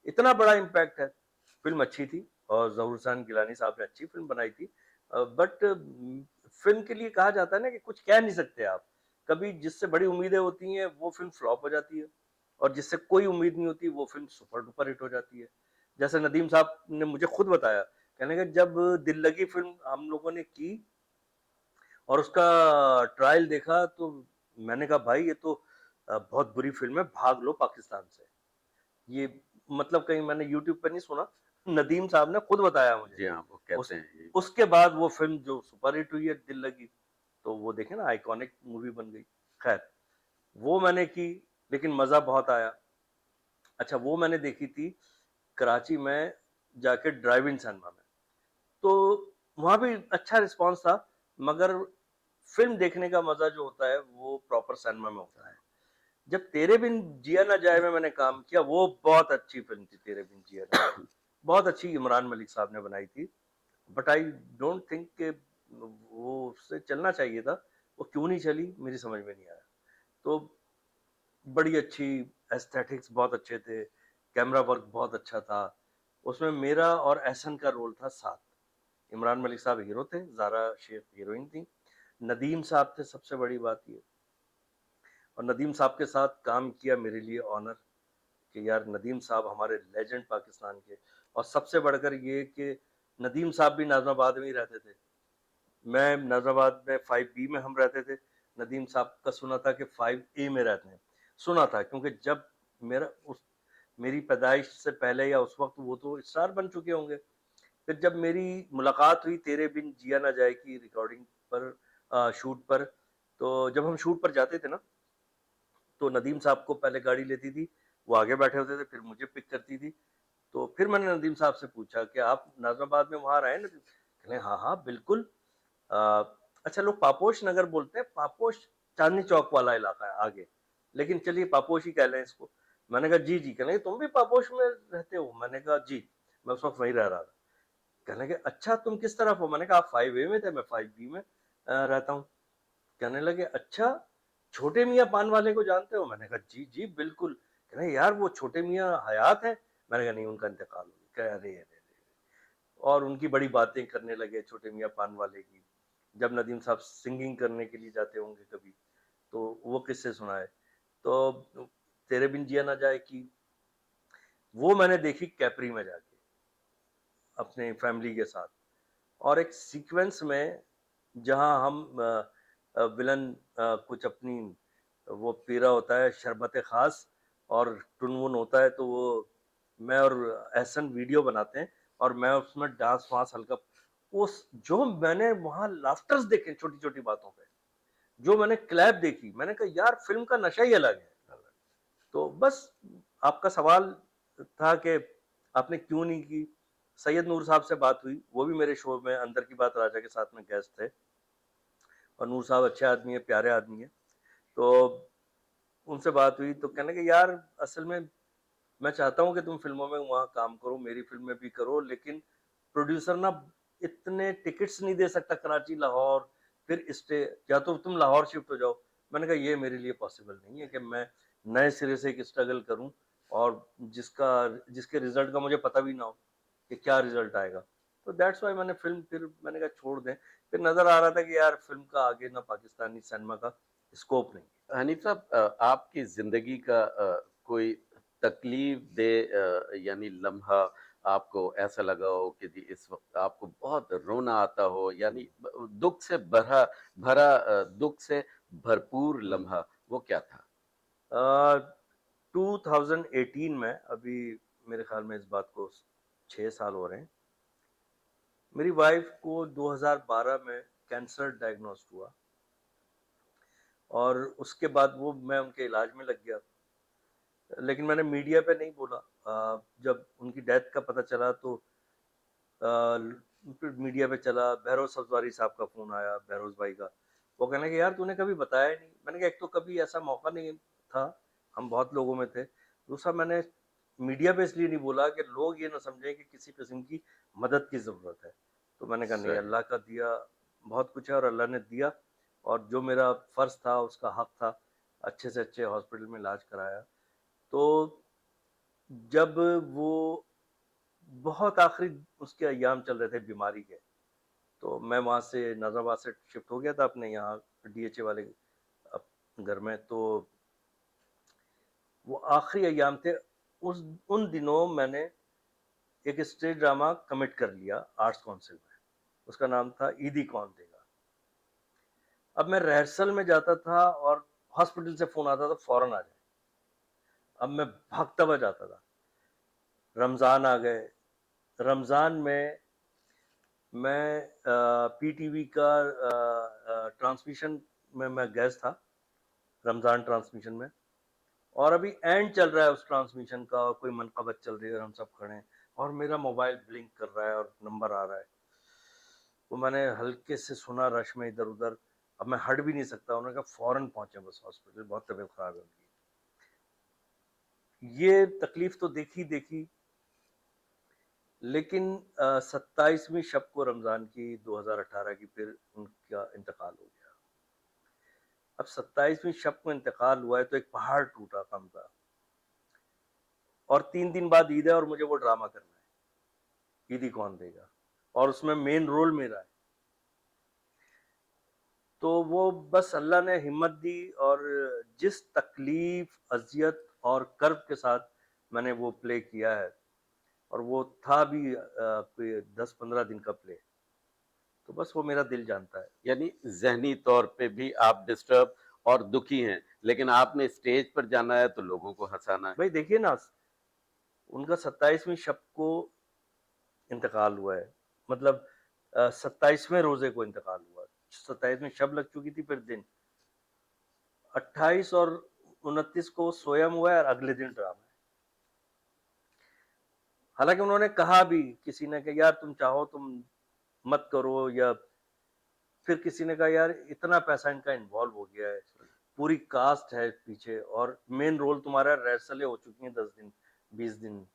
इतना बड़ा इम्पैक्ट है। फिल्म अच्छी थी और ज़हूर हुसैन गिलानी साहब ने अच्छी फिल्म बनाई थी, बट फिल्म के लिए कहा जाता है ना कि कुछ कह नहीं सकते आप। कभी जिससे बड़ी उम्मीदें होती हैं वो फिल्म फ्लॉप हो जाती है, और जिससे कोई उम्मीद नहीं होती वो फिल्म सुपर डुपर हिट हो जाती है। जैसे नदीम साहब ने मुझे खुद बताया, कहने का जब दिल लगी फिल्म हम लोगों ने की और उसका ट्रायल देखा, तो मैंने कहा भाई ये तो बहुत बुरी फिल्म है, भाग लो पाकिस्तान से। ये मतलब कहीं मैंने यूट्यूब पे नहीं सुना, नदीम साहब ने खुद बताया मुझे। जी हाँ, वो उस कहते हैं ये। उसके बाद वो फिल्म जो सुपर हिट हुई है, दिल लगी, तो वो देखे ना, आइकॉनिक मूवी बन गई। खैर, वो मैंने की, लेकिन मजा बहुत आया। अच्छा, वो मैंने देखी थी कराची में जाके ड्राइव इन सिनेमा में, तो वहां भी अच्छा रिस्पांस था, मगर फिल्म देखने का मजा जो होता है वो प्रॉपर सिनेमा में होता है। जब तेरे बिन जिया ना जाए में मैंने काम किया, वो बहुत अच्छी फिल्म थी, तेरे बिन जिया ना जाए, बहुत अच्छी इमरान मलिक साहब ने बनाई थी। बट आई डोंट थिंक कि वो उससे चलना चाहिए था, वो क्यों नहीं चली मेरी समझ में नहीं आया। तो बड़ी अच्छी, एस्थेटिक्स बहुत अच्छे थे, कैमरा वर्क बहुत अच्छा था। उसमें मेरा और एहसन का रोल था साथ। इमरान मलिक साहब हीरो थे, ज़ारा शेख हीरोइन थी, नदीम साहब थे, सबसे बड़ी बात ये। और नदीम साहब के साथ काम किया मेरे लिए ऑनर कि यार नदीम साहब हमारे लेजेंड पाकिस्तान के। और सबसे बढ़कर ये कि नदीम साहब भी नाज़िमाबाद में ही रहते थे। मैं नाज़िमाबाद में 5B में हम रहते थे। नदीम साहब का सुना था कि 5A में रहते हैं। सुना था क्योंकि जब मेरी पैदाइश से पहले या उस वक्त वो तो स्टार बन चुके होंगे। फिर जब मेरी मुलाकात हुई तेरे बिन जिया ना जाए की रिकॉर्डिंग पर, शूट पर, तो जब हम शूट पर जाते थे ना, तो नदीम साहब को पहले गाड़ी लेती थी, वो आगे बैठे होते थे, फिर मुझे पिक करती थी। तो फिर मैंने नदीम साहब से पूछा कि आप नाज़िमाबाद में वहाँ रहे ना? कहले हाँ हाँ बिल्कुल। अ, अच्छा, लोग पापोश नगर बोलते हैं, पापोश चांदनी चौक वाला इलाका है आगे, लेकिन चलिए पापोश ही कह लें इसको। मैंने कहा जी जी। कहने लगे तुम भी पापोश में रहते हो? मैंने कहा जी, मैं उस वक्त वहीं रह रहा था। कहने लगे अच्छा तुम किस तरफ हो? मैंने कहा आप 5A में थे, मैं 5B में रहता हूँ। कहने लगे अच्छा, छोटे मियाँ पान वाले को जानते हो? मैंने कहा जी जी बिल्कुल। कहने यार वो छोटे मियाँ हयात हैं? मैंने कहा नहीं, उनका इंतकाल हो गया। कह अरे अरे अरे। और उनकी बड़ी बातें करने लगे छोटे मियाँ पान वाले की। जब नदीम साहब सिंगिंग करने के लिए जाते होंगे कभी, तो वो किस्से सुनाए। तो तेरे बिन जिया ना जाए की वो मैंने देखी कैपरी में जाके अपने फैमिली के साथ। और एक सीक्वेंस में जहां हम विलन कुछ अपनी वो पी रहा होता है शरबत खास, और टुनमुन होता है, तो वो मैं और एहसन वीडियो बनाते हैं और मैं उसमें डांस वांस हल्का, उस जो मैंने वहां लाफ्टर्स देखे छोटी छोटी बातों पे, जो मैंने क्लैप देखी, मैंने कहा यार फिल्म का नशा ही अलग है। तो बस आपका सवाल था कि आपने क्यों नहीं की। सैयद नूर साहब से बात हुई, वो भी मेरे शो में अंदर की बात राजा के साथ में गेस्ट थे, और नूर साहब अच्छे आदमी है, प्यारे आदमी है। तो उनसे बात हुई तो कहने के यार असल में मैं चाहता हूँ कि तुम फिल्मों में वहाँ काम करो, मेरी फिल्म में भी करो, लेकिन प्रोड्यूसर ना इतने टिकट्स नहीं दे सकता कराची लाहौर, फिर स्टे, या तो तुम लाहौर शिफ्ट हो जाओ। मैंने कहा ये मेरे लिए पॉसिबल नहीं है कि मैं नए सिरे से एक स्ट्रगल करूं, और जिसके रिजल्ट का मुझे पता भी ना हो कि क्या रिजल्ट आएगा। तो दैट्स वाई मैंने फिल्म, फिर मैंने कहा छोड़ दें। फिर नजर आ रहा था कि यार फिल्म का आगे ना पाकिस्तानी सिनेमा का स्कोप नहीं है। हनीफ साहब, आपकी जिंदगी का कोई तकलीफ दे यानी लम्हा आपको ऐसा लगा हो कि जी इस वक्त आपको बहुत रोना आता हो, यानी दुख से भरा भरा दुख से भरपूर लम्हा, वो क्या था? 2018 में, अभी मेरे ख्याल में इस बात को 6 साल हो रहे हैं, मेरी वाइफ को 2012 में कैंसर डायग्नोस्ट हुआ, और उसके बाद वो मैं उनके इलाज में लग गया। लेकिन मैंने मीडिया पे नहीं बोला। जब उनकी डेथ का पता चला तो फिर मीडिया पे चला, बहरोज सब्जवारी साहब का फोन आया, बहरोज भाई का। वो कहने कि यार तूने कभी बताया नहीं। मैंने कहा एक तो कभी ऐसा मौका नहीं था, हम बहुत लोगों में थे। दूसरा मैंने मीडिया पे इसलिए नहीं बोला कि लोग ये ना समझें कि किसी किस्म की मदद की ज़रूरत है। तो मैंने कहा नहीं, सही। अल्लाह का दिया बहुत कुछ है, और अल्लाह ने दिया, और जो मेरा फ़र्ज़ था, उसका हक़ था, अच्छे से अच्छे हॉस्पिटल में इलाज कराया। तो जब वो बहुत आखिरी उसके अय्याम चल रहे थे बीमारी के, तो मैं वहाँ से नाज़ाबाद से शिफ्ट हो गया था अपने यहाँ DHA वाले घर में। तो वो आखिरी अय्याम थे। उन दिनों मैंने एक स्टेज ड्रामा कमिट कर लिया आर्ट्स काउंसिल में, उसका नाम था ईदी कौन देगा। अब मैं रिहर्सल में जाता था और हॉस्पिटल से फोन आता था फौरन आ जाए। अब मैं भागता हुआ जाता था। रमज़ान आ गए, रमज़ान में मैं PTV का ट्रांसमिशन में मैं गेस्ट था, रमज़ान ट्रांसमिशन में, और अभी एंड चल रहा है उस ट्रांसमिशन का, और कोई मनक़बत चल रही है और हम सब खड़े हैं, और मेरा मोबाइल ब्लिंक कर रहा है और नंबर आ रहा है। तो मैंने हल्के से सुना रश में इधर उधर, अब मैं हट भी नहीं सकता। उन्होंने कहा फौरन पहुंचे बस हॉस्पिटल, बहुत तबीयत खराब है उनकी। ये तकलीफ तो देखी देखी, लेकिन 27वीं शब को रमज़ान की 2018 की फिर उनका इंतकाल हो गया। अब 27वीं शब को इंतकाल हुआ है तो एक पहाड़ टूटा कम का, और 3 दिन बाद ईद है और मुझे वो ड्रामा करना है, ईदी कौन देगा, और उसमें मेन रोल मेरा है। तो वो बस अल्लाह ने हिम्मत दी, और जिस तकलीफ, अजियत और कर्ब के साथ मैंने वो प्ले किया है, और वो था भी कोई 10-15 दिन का प्ले, तो बस वो मेरा दिल जानता है। यानी ज़हनी तौर पे भी आप डिस्टर्ब और दुखी हैं, लेकिन आपने स्टेज पर जाना है तो लोगों को हँसाना है। भाई देखिए ना, उनका 27वीं शब को इंतकाल हुआ है, मतलब 27वें रोजे को इंतकाल हुआ, 27वीं शब लग चुकी थी, फिर दिन 28 और 29 को स्वयं हुआ है, और अगले दिन ड्रामा है। हालांकि उन्होंने कहा भी, किसी ने कहा यार तुम चाहो तुम मत करो, या फिर किसी ने कहा यार इतना पैसा इनका इन्वॉल्व हो गया है, पूरी कास्ट है पीछे, और मेन रोल तुम्हारा रिहर्सलें हो चुकी हैं 10 दिन 20 दिन।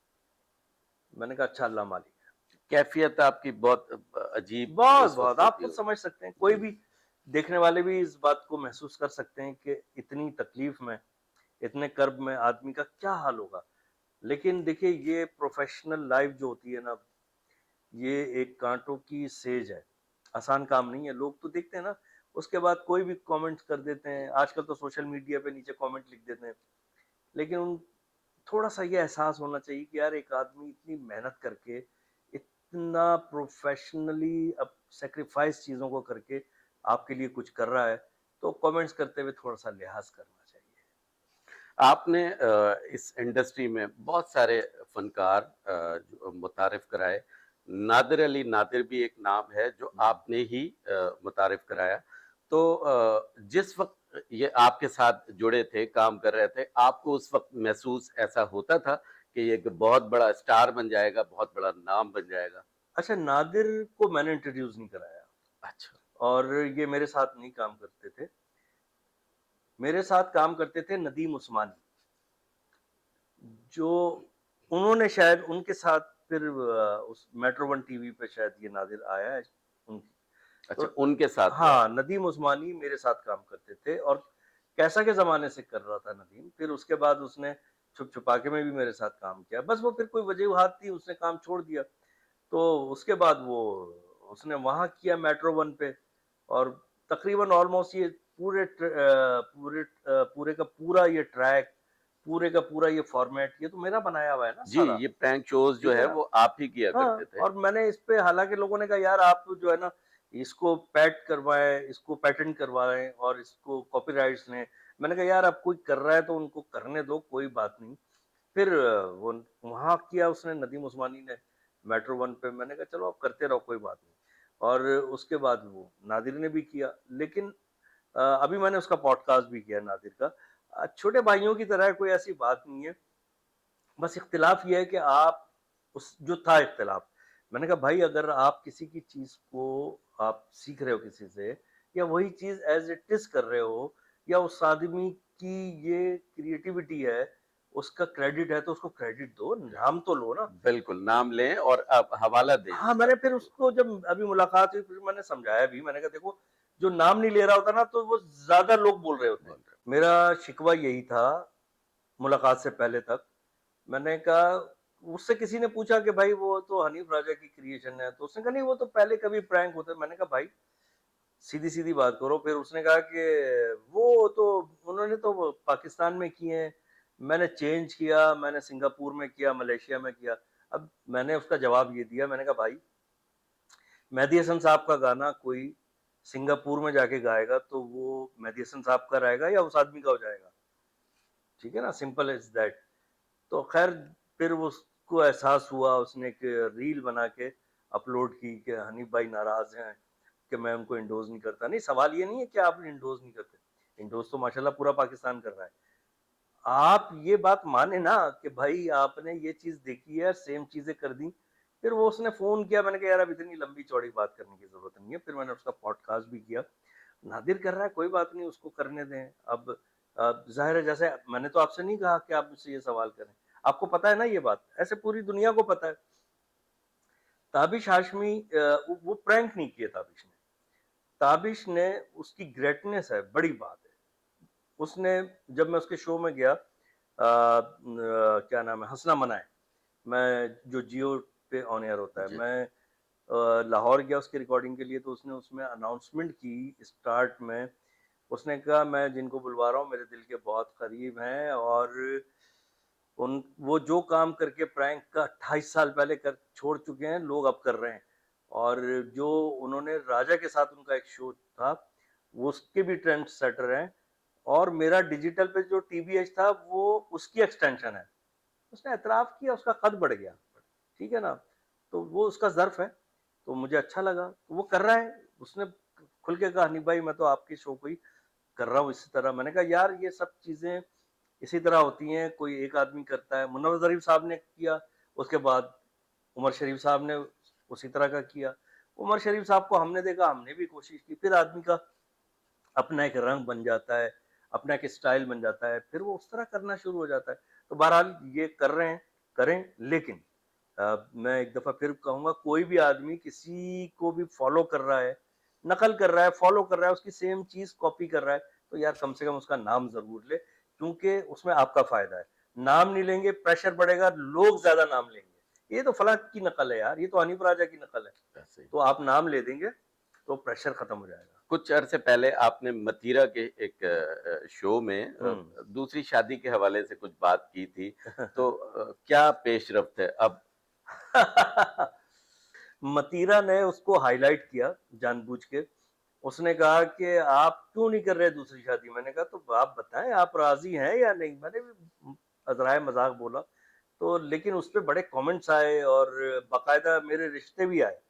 मैंने कहा अच्छा, अल्लाह मालिक है। कैफियत आपकी बहुत अजीब बहुत उस बहुत वक्त आप होती खुद हो। समझ सकते हैं, कोई भी देखने वाले भी इस बात को महसूस कर सकते हैं कि इतनी तकलीफ में, इतने कर्ब में आदमी का क्या हाल होगा। लेकिन देखिए, ये प्रोफेशनल लाइफ जो होती है ना, ये एक कांटों की सेज है, आसान काम नहीं है। लोग तो देखते हैं ना, उसके बाद कोई भी कमेंट्स कर देते हैं, आजकल तो सोशल मीडिया पे नीचे कमेंट लिख देते हैं, लेकिन उन थोड़ा सा ये एहसास होना चाहिए कि यार एक आदमी इतनी मेहनत करके, इतना प्रोफेशनली अब सेक्रीफाइस चीजों को करके आपके लिए कुछ कर रहा है, तो कमेंट्स करते हुए थोड़ा सा लिहाज करना चाहिए। आपने इस इंडस्ट्री में बहुत सारे फनकार जो मुतारिफ कराए। नादिर अली नादिर भी एक नाम है जो आपने ही मुतारिफ कराया। तो जिस वक्त ये आपके साथ जुड़े थे, काम कर रहे थे, आपको उस वक्त महसूस ऐसा होता था कि ये एक बहुत बड़ा स्टार बन जाएगा, बहुत बड़ा नाम बन जाएगा? अच्छा, नादिर को मैंने इंट्रोड्यूस नहीं कराया, अच्छा। और ये मेरे साथ नहीं काम करते थे। मेरे साथ काम करते थे नदीम उस्मानी, जो उन्होंने शायद उनके साथ फिर उस मेट्रो वन टीवी पे शायद ये नादिर आया है उनकी। अच्छा, तो उनके साथ हाँ, नदीम उस्मानी मेरे साथ काम करते थे, और कैसा के जमाने से कर रहा था नदीम। फिर उसके बाद उसने छुप छुपा के में भी मेरे साथ काम किया, बस वो फिर कोई वजूहात थी, उसने काम छोड़ दिया। तो उसके बाद वो उसने वहां किया मेट्रो वन पे, और तकरीबन ऑलमोस्ट ये पूरे का पूरा ये ट्रैक, पूरे का पूरा ये फॉर्मेट, ये तो मेरा बनाया हुआ है ना जी, सारा। ये प्रैंक शोज़ जो ठीक है है ना? वो आप ही किया करते हाँ, थे। और मैंने इस पे, हालांकि लोगों ने कहा यार आप जो है ना इसको पैट करवाएं, इसको पेटेंट करवाएं, और इसको कॉपीराइट्स ने। मैंने कहा यार अब कोई कर रहा है तो उनको करने दो, कोई बात नहीं। फिर वो वहां किया उसने, नदीम उस्मानी ने मेट्रो वन पे। मैंने कहा चलो आप करते रहो, कोई बात नहीं। और उसके बाद वो नादिर ने भी किया, लेकिन अभी मैंने उसका पॉडकास्ट भी किया नादिर का। छोटे भाइयों की तरह है, कोई ऐसी बात नहीं है। बस इख्तिलाफ ये है कि आप उस जो था इख्तिलाफ, मैंने कहा भाई अगर आप किसी की चीज को आप सीख रहे हो किसी से, या वही चीज एज इट इज कर रहे हो, या उस आदमी की ये क्रिएटिविटी है, उसका क्रेडिट है, तो उसको क्रेडिट दो, नाम तो लो ना। बिल्कुल, नाम लें और आप हवाला दें इस हाँ, मैंने बात फिर का। उसको जब अभी मुलाकात हुई, फिर मैंने समझाया भी। मैंने कहा देखो, जो नाम नहीं ले रहा होता ना, तो वो ज्यादा लोग बोल रहे होते हैं। मेरा शिकवा यही था मुलाकात से पहले तक। मैंने कहा, उससे किसी ने पूछा कि भाई वो तो हनीफ राजा की क्रिएशन है, तो उसने कहा नहीं वो तो पहले कभी प्रैंक होता है। मैंने कहा भाई सीधी सीधी बात करो। फिर उसने कहा कि वो तो उन्होंने तो वो पाकिस्तान में किए हैं, मैंने चेंज किया, मैंने सिंगापुर में किया, मलेशिया में किया। अब मैंने उसका जवाब ये दिया, मैंने कहा भाई मेहदी हसन साहब का गाना कोई सिंगापुर में जाके गाएगा तो वो मेहदी हसन साहब का रहेगा या उस आदमी का हो जाएगा? ठीक है ना, सिंपल इज दैट। तो खैर, फिर उसको एहसास हुआ, उसने एक रील बना के अपलोड की कि हनीफ भाई नाराज हैं कि मैं उनको इंडोज नहीं करता। नहीं, सवाल ये नहीं है कि आप इंडोज नहीं करते, इंडोज तो माशाल्लाह पूरा पाकिस्तान कर रहा है। आप ये बात माने ना कि भाई आपने ये चीज देखी है, सेम चीजें कर दी। फिर वो उसने फोन किया, मैंने कहा यार अब इतनी लंबी चौड़ी बात करने की जरूरत नहीं है। फिर मैंने उसका पॉडकास्ट भी किया। नादिर कर रहा है, कोई बात नहीं, उसको करने दें। अब जाहिर है, जैसे मैंने तो आपसे नहीं कहा कि आप मुझसे ये सवाल करें, आपको पता है ना ये बात, ऐसे पूरी दुनिया को पता है। ताबिश हाशमी वो प्रैंक नहीं किए ताबिश ने। ताबिश ने, उसकी ग्रेटनेस है, बड़ी बात है। उसने, जब मैं उसके शो में गया, क्या नाम है, हंसना मनाए, मैं जो जियो पे ऑन एयर होता है, जी। मैं लाहौर गया उसकी रिकॉर्डिंग के लिए, तो उसने उसमें अनाउंसमेंट की स्टार्ट में। उसने कहा मैं जिनको बुलवा रहा हूँ मेरे दिल के बहुत करीब हैं, और उन वो जो काम करके प्रैंक का 28 साल पहले कर छोड़ चुके हैं, लोग अब कर रहे हैं। और जो उन्होंने राजा के साथ उनका एक शो था, वो उसके भी ट्रेंड सेटर हैं, और मेरा डिजिटल पे जो टीवीएच था वो उसकी एक्सटेंशन है। उसने एतराफ़ किया, उसका कद बढ़ गया, ठीक है ना? तो वो उसका ज़र्फ़ है, तो मुझे अच्छा लगा, तो वो कर रहा है। उसने खुल के कहा, "हनीफ भाई मैं तो आपके शो को ही कर रहा हूँ इसी तरह।" मैंने कहा, "यार ये सब चीज़ें इसी तरह होती हैं, कोई एक आदमी करता है।" मुन्ना ज़रीफ़ साहब ने किया, उसके बाद उमर शरीफ साहब ने उसी तरह का किया। उमर शरीफ साहब को हमने देखा, हमने भी कोशिश की, फिर आदमी का अपना एक रंग बन जाता है, अपना एक स्टाइल बन जाता है, फिर वो उस तरह करना शुरू हो जाता है। तो बहरहाल ये कर रहे हैं, करें, लेकिन मैं एक दफ़ा फिर कहूँगा, कोई भी आदमी किसी को भी फ़ॉलो कर रहा है, नकल कर रहा है, फ़ॉलो कर रहा है, उसकी सेम चीज़ कॉपी कर रहा है, तो यार कम से कम उसका नाम ज़रूर ले, क्योंकि उसमें आपका फ़ायदा है। नाम नहीं लेंगे, प्रेशर बढ़ेगा, लोग ज़्यादा नाम लेंगे। ये तो फलाँ की नकल है यार, ये तो हनीफ राजा की नकल है। ऐसे ही। तो आप नाम ले देंगे, तो प्रेशर खत्म हो जाएगा। कुछ अरसे पहले आपने मतीरा के एक शो में दूसरी शादी के हवाले से कुछ बात की थी, तो क्या पेशरफ्त है अब? मतीरा ने उसको हाईलाइट किया जानबूझ के। उसने कहा कि आप क्यों नहीं कर रहे दूसरी शादी? मैंने कहा तो आप बताएं, आप राजी हैं या नहीं? मैंने भी अजराए मजाक बोला, तो लेकिन उस पे बड़े कमेंट्स आए और बाकायदा मेरे रिश्ते भी आए।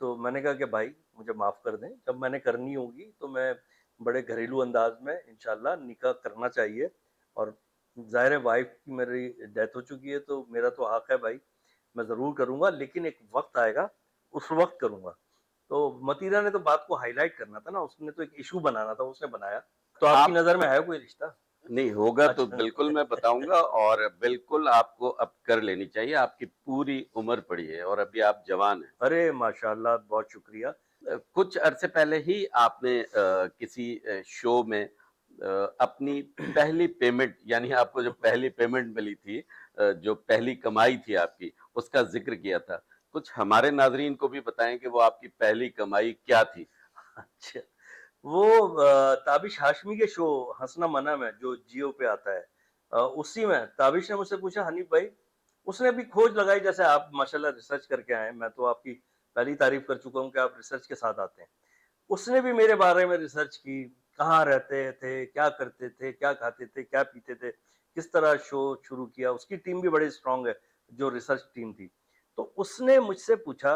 तो मैंने कहा कि भाई मुझे माफ कर दें, जब मैंने करनी होगी तो मैं बड़े घरेलू अंदाज में इंशाल्लाह निकाह करना चाहिए। और जाहिर है वाइफ की मेरी डेथ हो चुकी है, तो मेरा तो हक है भाई, मैं ज़रूर करूँगा, लेकिन एक वक़्त आएगा, उस वक़्त करूँगा। तो मतीरा ने तो बात को हाइलाइट करना था ना, उसने तो एक इश्यू बनाना था, उसने बनाया। तो आपकी आप नज़र में है कोई रिश्ता? नहीं होगा तो अच्छा। बिल्कुल मैं बताऊंगा, और बिल्कुल आपको अब कर लेनी चाहिए। आपकी पूरी उम्र पड़ी है और अभी आप जवान हैं। अरे माशाल्लाह, बहुत शुक्रिया। कुछ अरसे पहले ही आपने किसी शो में अपनी पहली पेमेंट, यानी आपको जो पहली पेमेंट मिली थी, जो पहली कमाई थी आपकी, उसका जिक्र किया था। कुछ हमारे नाजरीन को भी बताएं कि वो आपकी पहली कमाई क्या थी। अच्छा, वो ताबिश हाशमी के शो हंसना मना में जो जियो पे आता है, उसी में ताबिश ने मुझसे पूछा, हनीफ भाई, उसने भी खोज लगाई जैसे आप माशाल्लाह रिसर्च करके आए हैं। मैं तो आपकी पहली तारीफ कर चुका हूँ कि आप रिसर्च के साथ आते हैं। उसने भी मेरे बारे में रिसर्च की, कहाँ रहते थे, क्या करते थे, क्या खाते थे, क्या पीते थे, किस तरह शो शुरू किया। उसकी टीम भी बड़ी स्ट्रांग है, जो रिसर्च टीम थी। तो उसने मुझसे पूछा,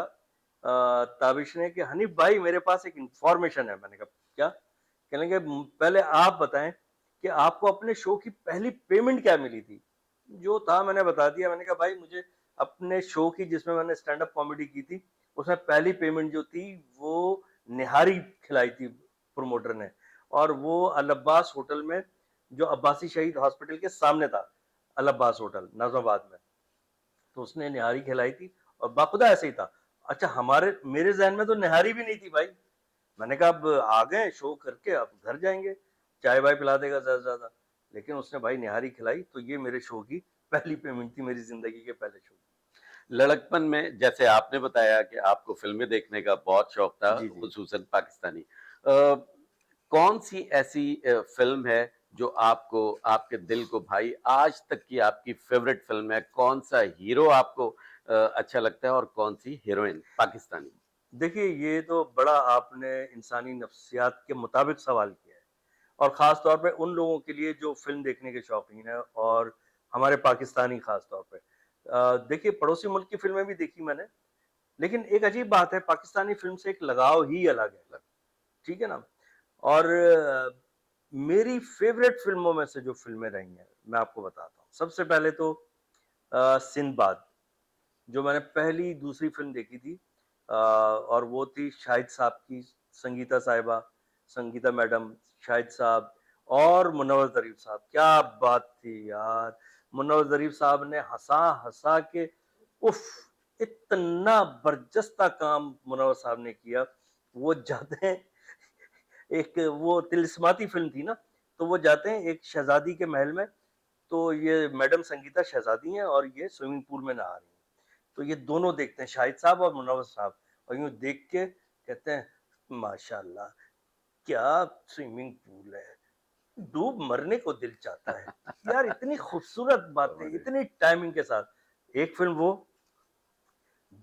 ताबिश ने, कि हनीफ भाई मेरे पास एक इंफॉर्मेशन है। मैंने कहा क्या? कहने लगे, पहले आप बताएं कि आपको अपने शो की पहली पेमेंट क्या मिली थी? जो था मैंने बता दिया। मैंने कहा भाई मुझे अपने शो की, जिसमें मैंने स्टैंड अप कॉमेडी की थी, उसमें पहली पेमेंट जो थी वो निहारी खिलाई थी प्रमोटर ने, और वो अल अब्बास होटल में, जो अब्बासी शहीद हॉस्पिटल के सामने था, अल अब्बास होटल नाजिमाबाद में। तो उसने निहारी खिलाई थी, और बाखुदा ऐसे ही था। अच्छा, हमारे मेरे जहन में तो निहारी भी नहीं थी भाई। मैंने कहा अब आ गए शो करके, अब घर जाएंगे, चाय वाय पिला देगा ज्यादा से ज्यादा। लेकिन उसने भाई निहारी खिलाई, तो ये मेरे शो की पहली पेमेंट थी, मेरी जिंदगी के पहले शो लड़कपन में जैसे आपने बताया कि आपको फिल्में देखने का बहुत शौक था, की। जी जी। खुसूसन पाकिस्तानी, कौन सी ऐसी फिल्म है जो आपको, आपके दिल को भाई आज तक की आपकी फेवरेट फिल्म है? कौन सा हीरो आपको अच्छा लगता है और कौन सी हीरोइन पाकिस्तानी? देखिए, ये तो बड़ा आपने इंसानी नफ्सियात के मुताबिक सवाल किया है, और ख़ास तौर पे उन लोगों के लिए जो फ़िल्म देखने के शौकीन हैं, और हमारे पाकिस्तानी ख़ास तौर पे। देखिए, पड़ोसी मुल्क की फ़िल्में भी देखी मैंने, लेकिन एक अजीब बात है, पाकिस्तानी फ़िल्म से एक लगाव ही अलग है, ठीक है ना? और मेरी फ़ेवरेट फ़िल्मों में से जो फ़िल्में रही हैं, मैं आपको बताता हूँ। सबसे पहले तो सिंदबाद, जो मैंने पहली दूसरी फ़िल्म देखी थी, और वो थी शाहिद साहब की, संगीता साहिबा, संगीता मैडम, शाहिद साहब और मुनव्वर ज़रीफ़ साहब। क्या बात थी यार! मुनव्वर ज़रीफ़ साहब ने हँसा-हँसा के, उफ़! इतना बरजस्ता काम मुनव्वर साहब ने किया। वो जाते हैं, एक वो तिलिस्माती फ़िल्म थी ना, तो वो जाते हैं एक शहज़ादी के महल में, तो ये मैडम संगीता शहज़ादी हैं और ये स्विमिंग पूल में नहा रही हैं। तो ये दोनों देखते हैं, शाहिद साहब और मुनव्वर साहब, और यूं देख के कहते हैं माशाल्लाह क्या स्विमिंग पूल है, डूब मरने को दिल चाहता है। यार इतनी खूबसूरत बातें, इतनी टाइमिंग के साथ। एक फिल्म वो,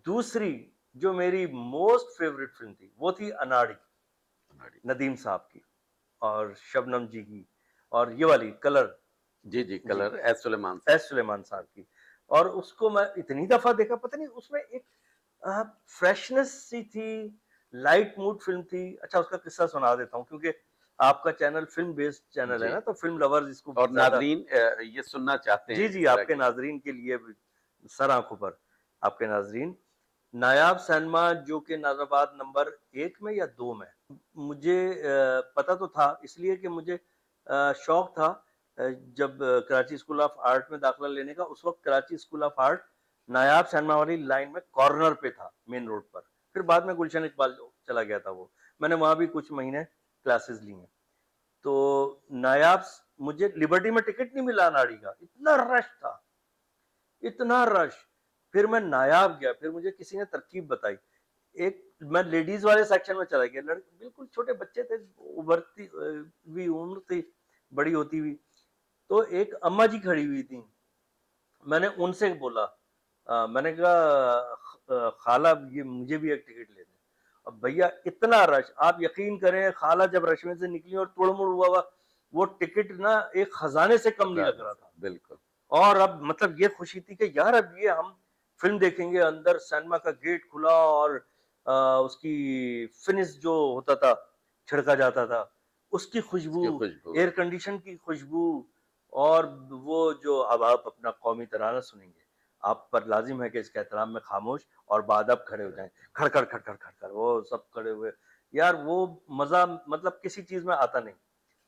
दूसरी जो मेरी मोस्ट फेवरेट फिल्म थी वो थी अनाड़ी, नदीम साहब की और शबनम जी की, और ये वाली कलर, जी जी, कलर सुलेमान एस सुलेमान साहब की। और उसको मैं इतनी दफा देखा, पता नहीं उसमें एक फ्रेशनेस सी थी, लाइट मूड फिल्म थी। अच्छा उसका किस्सा सुना देता हूँ, क्योंकि आपका चैनल फिल्म बेस्ड चैनल है जी। ना, तो फिल्म लवर्स इसको और ज्यादा, नाजरीन ये सुनना चाहते जी हैं जी, इस तरह आपके की। नाजरीन के लिए भी सर आंखों पर, आपके नाजरीन। नायाब सिनेमा जो कि नाजाबाद नंबर 1 में या 2 में, मुझे पता तो था, इसलिए कि मुझे शौक था जब कराची स्कूल ऑफ आर्ट में दाखिला लेने का। उस वक्त Karachi school of art Nayab cinema वाली लाइन में कॉर्नर पे था, मेन रोड पर। फिर बाद में गुलशन इकबाल चला गया था वो, मैंने वहां भी कुछ महीने क्लासेस ली हैं। तो नायाब, मुझे लिबर्टी में टिकट नहीं मिला नाड़ी का, इतना रश था, इतना रश। फिर मैं नायाब गया, फिर मुझे किसी ने तरकीब बताई, एक मैं लेडीज वाले सेक्शन में चला गया, लड़के बिल्कुल छोटे बच्चे थे, उभरती हुई उम्र थी, बड़ी होती हुई। तो एक अम्मा जी खड़ी हुई थी, मैंने उनसे बोला, मैंने कहा खाला ये मुझे भी एक टिकट ले दें। अब भैया इतना रश, आप यकीन करें, खाला जब रश में से निकली और तोड़मुड़ हुआ वो टिकट ना एक खजाने से कम नहीं लग रहा था। बिल्कुल। और अब मतलब ये खुशी थी कि यार अब ये हम फिल्म देखेंगे, अंदर सिनेमा का गेट खुला और उसकी फिनिश जो होता था, छिड़का जाता था, उसकी खुशबू, इसकी खुशबू। एयर कंडीशन की खुशबू, और वो जो अब आप अपना कौमी तराना सुनेंगे, आप पर लाजिम है कि इसके एहतराम में खामोश और बादब खड़े हो जाएं, खड़खड़ खड़खड़ खड़खड़, वो सब खड़े हुए। यार वो मजा मतलब किसी चीज में आता नहीं।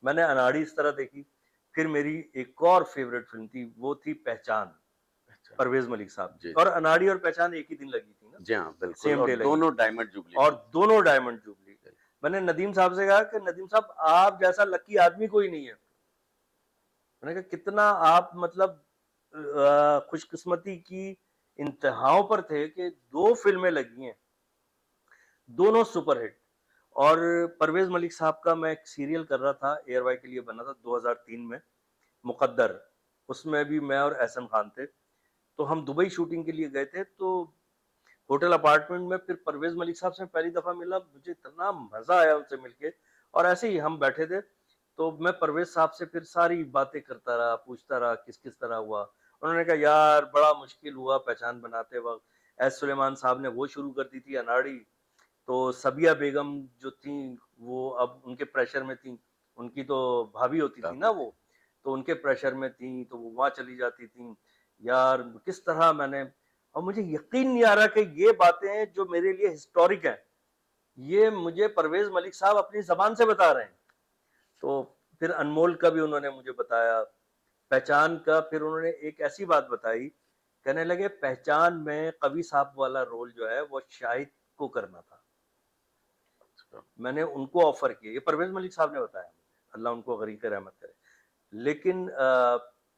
मैंने अनाड़ी इस तरह देखी। फिर मेरी एक और फेवरेट फिल्म थी, वो थी पहचान, परवेज मलिक साहब की। जी और अनाड़ी और पहचान एक ही दिन लगी थी ना, जी हाँ, बिल्कुल। सेम और डे लगी, दोनों डायमंड जुबली। और दोनों डायमंड जुबली। मैंने नदीम साहब से कहा कि नदीम साहब आप जैसा लकी आदमी कोई नहीं है। मैंने कहा कितना आप मतलब खुशकिस्मती की इंतहाओं पर थे कि 2 फिल्में लगी हैं, दोनों सुपरहिट। और परवेज मलिक साहब का मैं एक सीरियल कर रहा था, एयरवाई के लिए बना था 2003 में, मुकद्दर। उसमें भी मैं और एहसन खान थे। तो हम दुबई शूटिंग के लिए गए थे, तो होटल अपार्टमेंट में फिर परवेज मलिक साहब से पहली दफा मिला, मुझे इतना मजा आया उनसे मिलके। और ऐसे ही हम बैठे थे, तो मैं परवेज साहब से फिर सारी बातें करता रहा, पूछता रहा किस किस तरह हुआ। उन्होंने कहा यार बड़ा मुश्किल हुआ पहचान बनाते वक्त, एस सुलेमान साहब ने वो शुरू कर दी थी अनाड़ी, तो सबिया बेगम जो थी वो अब उनके प्रेशर में थी, उनकी तो भाभी होती थी ना वो, तो उनके प्रेशर में थी, तो वो वहां चली जाती थी। यार किस तरह मैंने, और मुझे यकीन नहीं आ रहा कि ये बातें जो मेरे लिए हिस्टोरिक हैं, ये मुझे परवेज मलिक साहब अपनी जबान से बता रहे हैं। तो फिर अनमोल का भी उन्होंने मुझे बताया, पहचान का फिर उन्होंने एक ऐसी बात बताई, कहने लगे पहचान में कवि साहब वाला रोल जो है वो शाहिद को करना था। मैंने उनको ऑफर किया, ये परवेज मलिक साहब ने बताया, अल्लाह उनको गरीक रहमत करे। लेकिन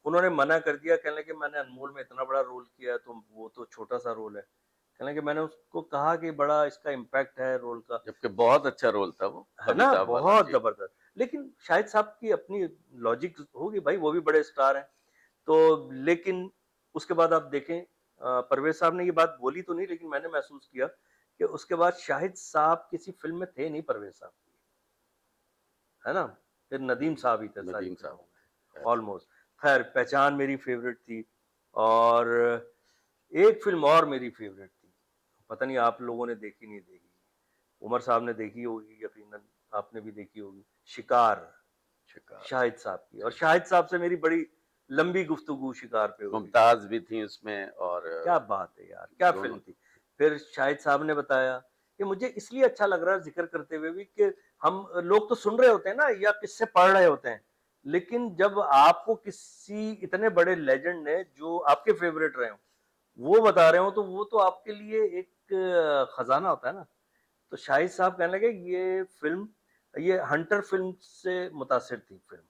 उन्होंने मना कर दिया, कहने लगे मैंने अनमोल में इतना बड़ा रोल किया, तो वो तो छोटा सा रोल है। कहने लगे मैंने उसको कहा कि बड़ा इसका इम्पैक्ट है रोल का, जबकि बहुत अच्छा रोल था वो, है कवि ना, साहब वाला। बहुत जी। जबरदस्त। लेकिन शाहिद साहब की अपनी लॉजिक होगी भाई, वो भी बड़े स्टार हैं। तो लेकिन उसके बाद आप देखें, परवेज साहब ने ये बात बोली तो नहीं, लेकिन मैंने महसूस किया कि उसके बाद शाहिद साहब किसी फिल्म में थे नहीं, परवेज साहब, है ना। फिर नदीम साहब ही थे सारी नदीम फिल्मों साहब। में ऑलमोस्ट। खैर पहचान मेरी फेवरेट थी। और एक फिल्म और मेरी फेवरेट थी, पता नहीं आप लोगों ने देखी नहीं देखी, उमर साहब ने देखी होगी यकीनन, आपने भी देखी होगी, शिकार, शिकार। शाहिद साहब की। और शाहिद साहब से मेरी बड़ी लंबी गुफ्तगू शिकार पे हुई। मुमताज भी थी उसमें, और क्या बात है यार, क्या दोनों। फिल्म थी। फिर शाहिद साहब ने बताया कि मुझे इसलिए अच्छा लग रहा है जिक्र करते हुए भी कि हम लोग तो सुन रहे होते हैं ना, या किससे पढ़ रहे होते हैं, लेकिन जब आपको किसी इतने बड़े लेजेंड ने जो आपके फेवरेट रहे हो वो बता रहे हो, तो वो तो आपके लिए एक खजाना होता है ना। तो शाहिद साहब कहने लगे ये फिल्म, ये हंटर फिल्म से मुतासिर थी फिल्म,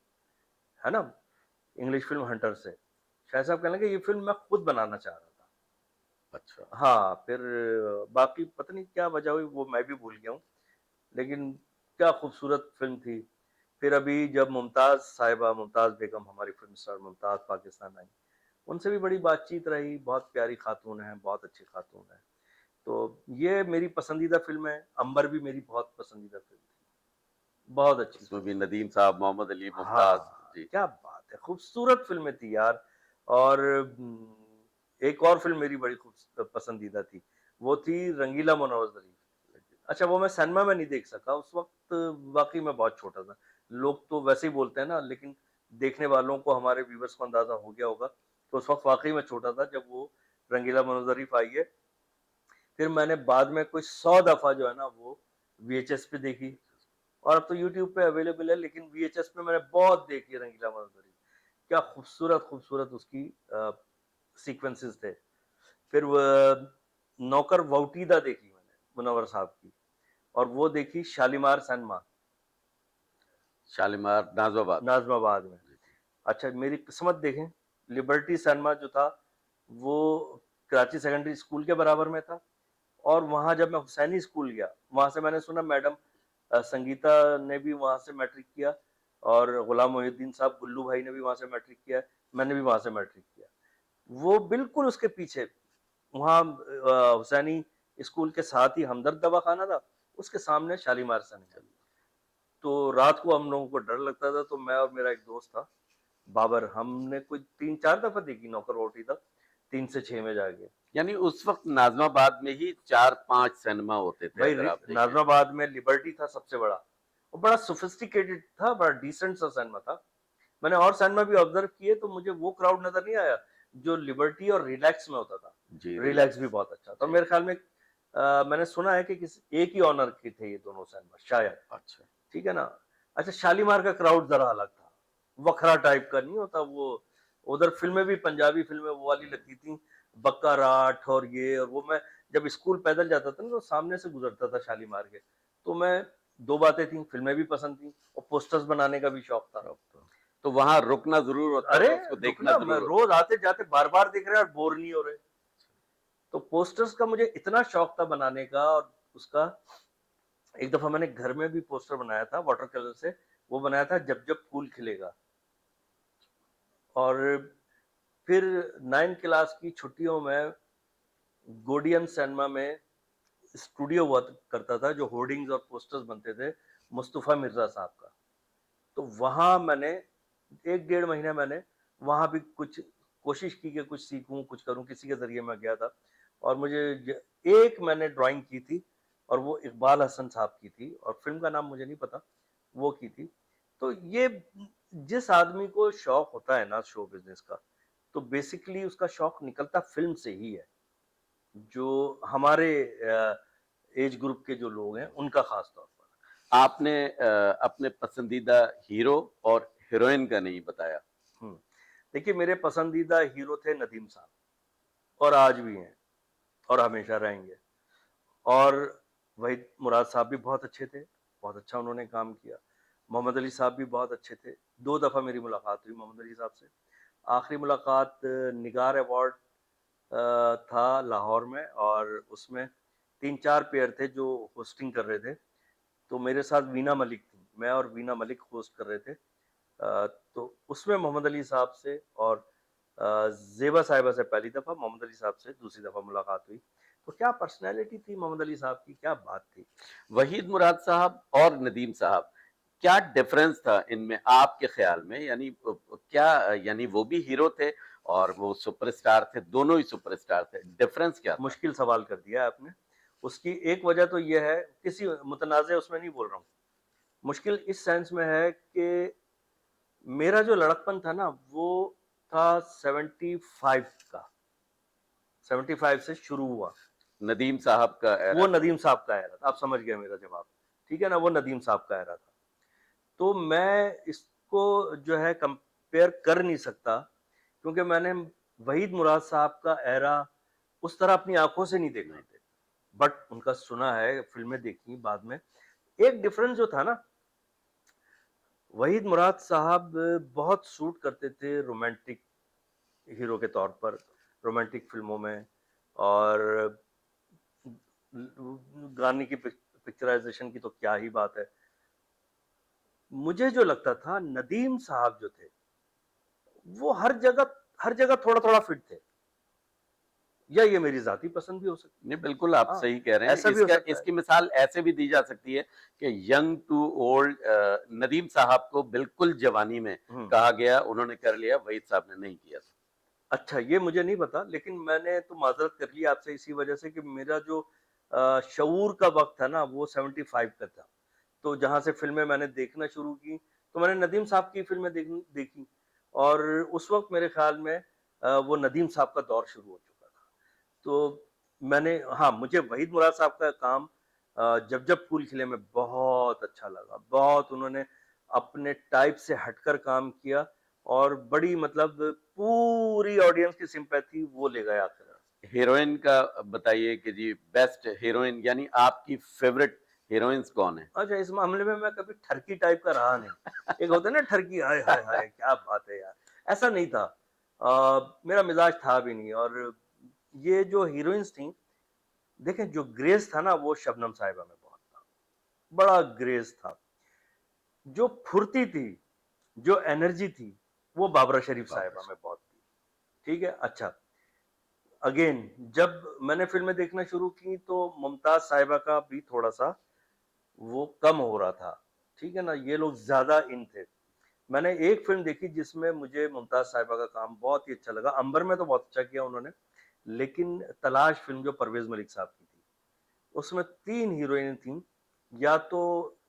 है ना, इंग्लिश फिल्म हंटर से। शाहिद साहब कहने लगे ये फिल्म मैं खुद बनाना चाह रहा था। अच्छा। हाँ, फिर बाकी पता नहीं क्या वजह हुई वो मैं भी भूल गया हूँ। लेकिन क्या खूबसूरत फ़िल्म थी। फिर अभी जब मुमताज़ साहिबा, मुमताज़ बेगम हमारी फ़िल्म स्टार मुमताज़ पाकिस्तान आई, उनसे भी बड़ी बातचीत रही, बहुत प्यारी खातून हैं, बहुत अच्छी खातून हैं। तो ये मेरी पसंदीदा फ़िल्म है, अंबर भी मेरी बहुत पसंदीदा फ़िल्म थी, बहुत अच्छी उसमें फ़िल्म भी है। नदीम साहब, मोहम्मद अली, मुमताज़। हाँ, जी। क्या बात है! खूबसूरत फ़िल्में थी यार। और एक और फ़िल्म मेरी बड़ी पसंदीदा थी, वो थी रंगीला मनोज ज़रीफ़। अच्छा, वो मैं सिनेमा में नहीं देख सका, उस वक़्त वाक़ई मैं बहुत छोटा था। लोग तो वैसे ही बोलते हैं ना, लेकिन देखने वालों को, हमारे व्यूअर्स को अंदाज़ा हो गया होगा, तो उस वक़्त वाक़ई मैं छोटा था जब वो रंगीला मनोज ज़रीफ़ आई है। फिर मैंने बाद में कोई 100 दफ़ा जो है ना वो वीएचएस पे देखी, और अब तो यूट्यूब पे अवेलेबल है, लेकिन वीएचएस पे मैंने बहुत देखी है रंगीला मनोज ज़रीफ़। क्या खूबसूरत-खूबसूरत उसकी सीक्वेंसेस थे। फिर वो नौकर वहुटीदा देखी मैंने, मुनव्वर साहब की, और वो देखी शालीमार सिनेमा, शालीमार नाज़िमाबाद। नाज़िमाबाद में। अच्छा, मेरी किस्मत देखें, लिबर्टी सिनेमा जो था, वो कराची सेकेंडरी स्कूल के बराबर में था, और वहाँ जब मैं हुसैनी स्कूल गया, वहाँ से मैंने सुना मैडम संगीता ने भी वहाँ से मैट्रिक किया, और गुलाम मोहिउद्दीन साहब गुल्लू भाई ने भी वहाँ से मैट्रिक किया, मैंने भी वहाँ से मैट्रिक किया। वो बिल्कुल उसके पीछे, वहाँ हुसैनी स्कूल के साथ ही हमदर्द दवाखाना था, उसके सामने शालीमार सिनेमा। तो रात को हम लोगों को डर लगता था, तो मैं और मेरा एक दोस्त था बाबर, हमने कोई 3-4 दफा देखी नौकर वोटी तक, 3 से 6 में जाके। यानी उस वक़्त नाज़िमाबाद में ही 4-5 सिनेमा होते थे भाई अगर आप देखें। नाजमाबाद में लिबर्टी था सबसे बड़ा, और बड़ा सोफिस्टिकेटेड था, बड़ा डिसेंट सा सिनेमा था। मैंने और सिनेमा भी ऑब्जर्व किए, तो मुझे वो क्राउड नजर नहीं आया जो लिबर्टी और रिलैक्स में होता था। जी, रिलैक्स भी रिलैक्स। बहुत अच्छा था जी। मेरे ख्याल में। मैंने सुना है कि एक ही ऑनर के थे ये दोनों सिनेमा शायद, अच्छा। ठीक है ना। अच्छा, शालीमार का क्राउड जरा अलग था, वखरा टाइप का नहीं होता वो। उधर फिल्में भी पंजाबी फिल्में वो वाली लगती थी, बक्का राठ और ये और वो। मैं जब स्कूल पैदल जाता था ना, तो सामने से गुजरता था शालीमार के, तो मैं, दो बातें थी, फिल्में भी पसंद थी और पोस्टर्स बनाने का भी शौक था। शौक था। तो वहाँ रुकना ज़रूर होता अरे था, उसको देखना रुकना, मैं ज़रूर होता रोज आते जाते बार बार देख रहे हैं और बोर नहीं हो रहे। तो पोस्टर्स का मुझे इतना शौक था बनाने का, और उसका एक दफा मैंने घर में भी पोस्टर बनाया था वाटर कलर से। वो बनाया था जब जब फूल खिलेगा। और फिर 9 क्लास की छुट्टियों में गोडियन सिनेमा में स्टूडियो हुआ करता था, जो होर्डिंग्स और पोस्टर्स बनते थे मुस्तफा मिर्जा साहब का। तो वहां मैंने 1-1.5 महीने मैंने वहां भी कुछ कोशिश की कि कुछ सीखूं, कुछ करूं, किसी के जरिए मैं गया था। और एक मैंने ड्राइंग की थी, और वो इकबाल हसन साहब की थी, और फिल्म का नाम मुझे नहीं पता, वो की थी। तो ये, जिस आदमी को शौक होता है ना शो बिजनेस का, तो बेसिकली उसका शौक निकलता फिल्म से ही है। जो हमारे एज ग्रुप के जो लोग हैं उनका खास तौर पर। आपने अपने पसंदीदा हीरो और हीरोइन का नहीं बताया। हम्म, देखिए, मेरे पसंदीदा हीरो थे नदीम साहब, और आज भी हैं, और हमेशा रहेंगे। और वहीद मुराद साहब भी बहुत अच्छे थे, बहुत अच्छा उन्होंने काम किया। मोहम्मद अली साहब भी बहुत अच्छे थे। 2 दफ़ा मेरी मुलाकात हुई मोहम्मद अली साहब से। आखिरी मुलाकात निगार अवार्ड था लाहौर में, और उसमें 3-4 पेयर थे जो होस्टिंग कर रहे थे। तो मेरे साथ वीना मलिक थी, मैं और वीना मलिक होस्ट कर रहे थे। तो उसमें मोहम्मद अली साहब से और ज़ेबा साहिबा से पहली दफ़ा, मोहम्मद अली साहब से दूसरी दफ़ा मुलाकात हुई। तो क्या पर्सनैलिटी थी मोहम्मद अली साहब की, क्या बात थी। वहीद मुराद साहब और नदीम साहब, क्या डिफरेंस था इनमें आपके ख्याल में? यानी क्या, यानी वो भी हीरो थे और वो सुपरस्टार थे, दोनों ही सुपरस्टार थे। डिफरेंस क्या था? मुश्किल सवाल कर दिया आपने। उसकी एक वजह तो ये है, किसी मुतनाज़े उसमें नहीं बोल रहा हूँ। मुश्किल इस सेंस में है कि मेरा जो लड़कपन था ना, वो था 75 का, 75 से शुरू हुआ। नदीम साहब का वो एरा था। नदीम साहब का एरा था, आप समझ गए मेरा जवाब, ठीक है ना। वो नदीम साहब का एरा था। तो मैं इसको जो है कंपेयर कर नहीं सकता, क्योंकि मैंने वहीद मुराद साहब का एरा उस तरह अपनी आंखों से नहीं देखा। बट उनका सुना है, फिल्में देखी बाद में। एक डिफरेंस जो था ना, वहीद मुराद साहब बहुत सूट करते थे रोमांटिक हीरो के तौर पर, रोमांटिक फिल्मों में। और गाने की पिक्चराइजेशन की तो क्या ही बात है। मुझे जो लगता था नदीम साहब जो थे वो हर जगह थोड़ा थोड़ा फिट थे, या ये मेरी जाती पसंद भी हो सकती नहीं, बिल्कुल आप है। हाँ, सही कह रहे हैं। ऐसा भी हो इसका सकता है। इसकी मिसाल ऐसे भी दी जा सकती है कि यंग टू ओल्ड, नदीम साहब को बिल्कुल जवानी में कहा गया, उन्होंने कर लिया, वहीद साहब ने नहीं किया था। अच्छा, ये मुझे नहीं पता, लेकिन मैंने तो माजरत कर ली आपसे इसी वजह से कि मेरा जो शऊर का वक्त था ना वो 75 का था। तो जहां से फिल्में मैंने देखना शुरू की तो मैंने नदीम साहब की फिल्में देखी, और उस वक्त मेरे ख्याल में वो नदीम साहब का दौर शुरू हो चुका था। तो मैंने, हाँ, मुझे वहीद मुराद साहब का काम जब फूल खिले में बहुत अच्छा लगा। बहुत उन्होंने अपने टाइप से हटकर काम किया और बड़ी मतलब पूरी ऑडियंस की सिंपैथी वो ले गया आखिर। हीरोइन का बताइए कि जी, बेस्ट हीरोइन यानी आपकी फेवरेट हीरोइंस कौन है? अच्छा, इस मामले में मैं कभी ठरकी टाइप का रहा नहीं। एक होता है ना ठरकी, हाय हाय हाय क्या बात है यार, ऐसा नहीं था। मेरा मिजाज था भी नहीं। और ये जो हीरोइंस थी, देखें, जो ग्रेस था ना वो शबनम साहिबा में बहुत था, बड़ा ग्रेस था। जो फुर्ती थी, जो एनर्जी थी, वो बाबरा शरीफ साहिबा में बहुत थी। ठीक है। अच्छा, अगेन जब मैंने फिल्में देखना शुरू की तो मुमताज साहिबा का भी थोड़ा सा वो कम हो रहा था। ठीक है ना, ये लोग ज्यादा इन थे। मैंने एक फिल्म देखी जिसमें मुझे मुमताज साहिबा का काम बहुत ही अच्छा लगा। अंबर में तो बहुत अच्छा किया उन्होंने, लेकिन तलाश फिल्म जो परवेज मलिक साहब की थी, उसमें 3 हीरोइन थी। या तो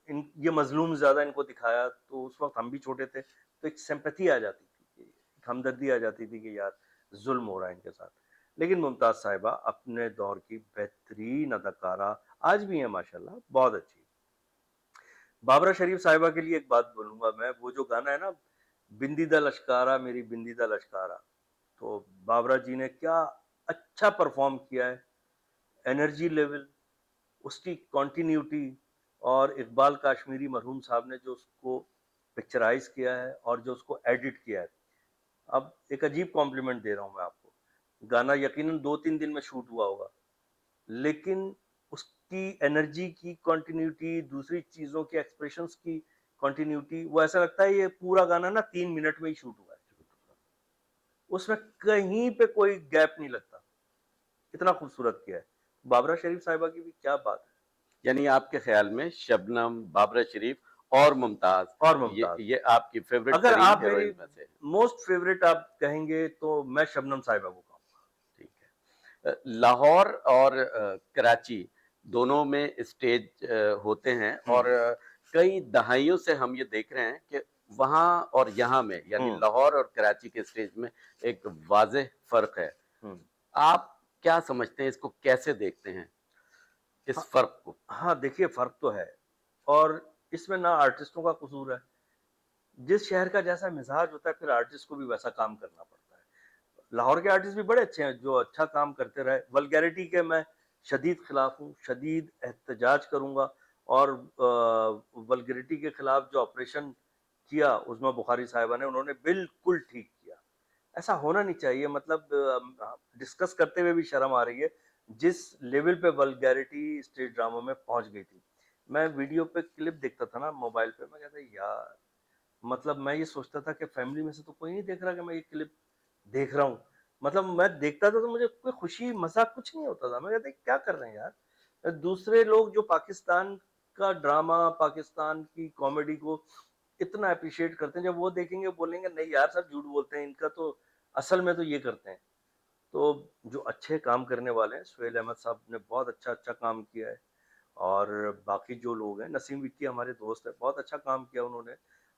इन ये मजलूम ज्यादा इनको दिखाया, तो उस वक्त हम भी छोटे थे तो एक सिंपैथी आ जाती थी, एक हमदर्दी आ जाती थी कि यार जुल्म हो रहा है इनके साथ। लेकिन मुमताज साहिबा अपने दौर की बेहतरीन अदाकारा, आज भी है माशाल्लाह, बहुत अच्छी। बाबरा शरीफ साहिबा के लिए एक बात बोलूंगा मैं, वो जो गाना है ना, बिंदीदा लश्कारा मेरी बिंदीदा लश्कारा, तो बाबरा जी ने क्या अच्छा परफॉर्म किया है। एनर्जी लेवल, उसकी कॉन्टिन्यूटी, और इकबाल काश्मीरी मरहूम साहब ने जो उसको पिक्चराइज किया है और जो उसको एडिट किया है। अब एक अजीब कॉम्प्लीमेंट दे रहा हूं मैं आपको, गाना यकीनन 2-3 दिन में शूट हुआ होगा, लेकिन उसकी एनर्जी की कंटिन्यूटी, दूसरी चीजों के एक्सप्रेशंस की कंटिन्यूटी, वो ऐसा लगता है ये पूरा गाना ना 3 मिनट में ही शूट हुआ है। उसमें कहीं पे कोई गैप नहीं लगता, इतना खूबसूरत किया है। बाबरा शरीफ साहिबा की भी क्या बात है। यानी आपके ख्याल में शबनम, बाबरा शरीफ और मुमताज, और मुमताज, ये आपकी फेवरेट अगर तरीन आप मेरी हीरोइन में से है? मोस्ट फेवरेट आप कहेंगे तो मैं शबनम साहिबा को कहूंगा। ठीक है। लाहौर और कराची दोनों में स्टेज होते हैं, और कई दहाइयों से हम ये देख रहे हैं कि वहां और यहाँ में, यानी लाहौर और कराची के स्टेज में एक वाज़ेह फर्क है। आप क्या समझते हैं, इसको कैसे देखते हैं, इस फर्क को? हाँ, देखिए, फर्क तो है, और इसमें ना आर्टिस्टों का कसूर है। जिस शहर का जैसा मिजाज होता है, फिर आर्टिस्ट को भी वैसा काम करना पड़ता है। लाहौर के आर्टिस्ट भी बड़े अच्छे हैं जो अच्छा काम करते रहे। वल्गैरिटी के मैं शदीद खिलाफ हूँ, शदीद एहतजाज करूंगा। और वल्गैरिटी के खिलाफ जो ऑपरेशन किया उसमें बुखारी साहिबा ने, उन्होंने बिल्कुल ठीक किया। ऐसा होना नहीं चाहिए। मतलब डिस्कस करते हुए भी शर्म आ रही है जिस लेवल पे वल्गैरिटी स्टेज ड्रामा में पहुंच गई थी। मैं वीडियो पे क्लिप देखता था ना मोबाइल पे, मैं कहता यार, मतलब मैं ये सोचता था कि फैमिली में से तो कोई नहीं देख रहा कि मैं ये क्लिप देख रहा हूँ। मतलब मैं देखता था तो मुझे कोई खुशी मजाक कुछ नहीं होता था। मैं कहता क्या कर रहे हैं यार। दूसरे लोग जो पाकिस्तान का ड्रामा, पाकिस्तान की कॉमेडी को इतना अप्रिशिएट करते हैं, जब वो देखेंगे बोलेंगे नहीं यार सब झूठ बोलते हैं, इनका तो असल में तो ये करते हैं। तो जो अच्छे काम करने वाले हैं, सुहेल अहमद साहब ने बहुत अच्छा काम किया है, और बाकी जो लोग हैं, नसीम विक्की हमारे दोस्त है, बहुत अच्छा काम किया उन्होंने,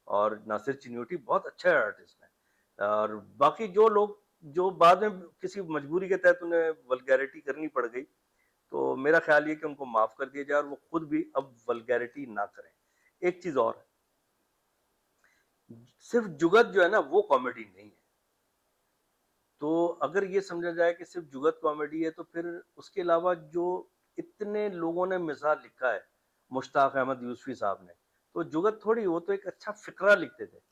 और नासिर चिन्योटी बहुत अच्छा आर्टिस्ट है। और बाकी जो लोग जो बाद में किसी मजबूरी के तहत उन्हें वल्गैरिटी करनी पड़ गई, तो मेरा ख्याल ये कि उनको माफ कर दिया जाए और वो खुद भी अब वल्गैरिटी ना करें। एक चीज और, सिर्फ जुगत जो है ना वो कॉमेडी नहीं है। तो अगर ये समझा जाए कि सिर्फ जुगत कॉमेडी है, तो फिर उसके अलावा जो इतने लोगों ने मिसाल लिखा है, मुश्ताक अहमद यूसुफी साहब ने, तो जुगत थोड़ी, वो तो एक अच्छा फिक्रा लिखते थे।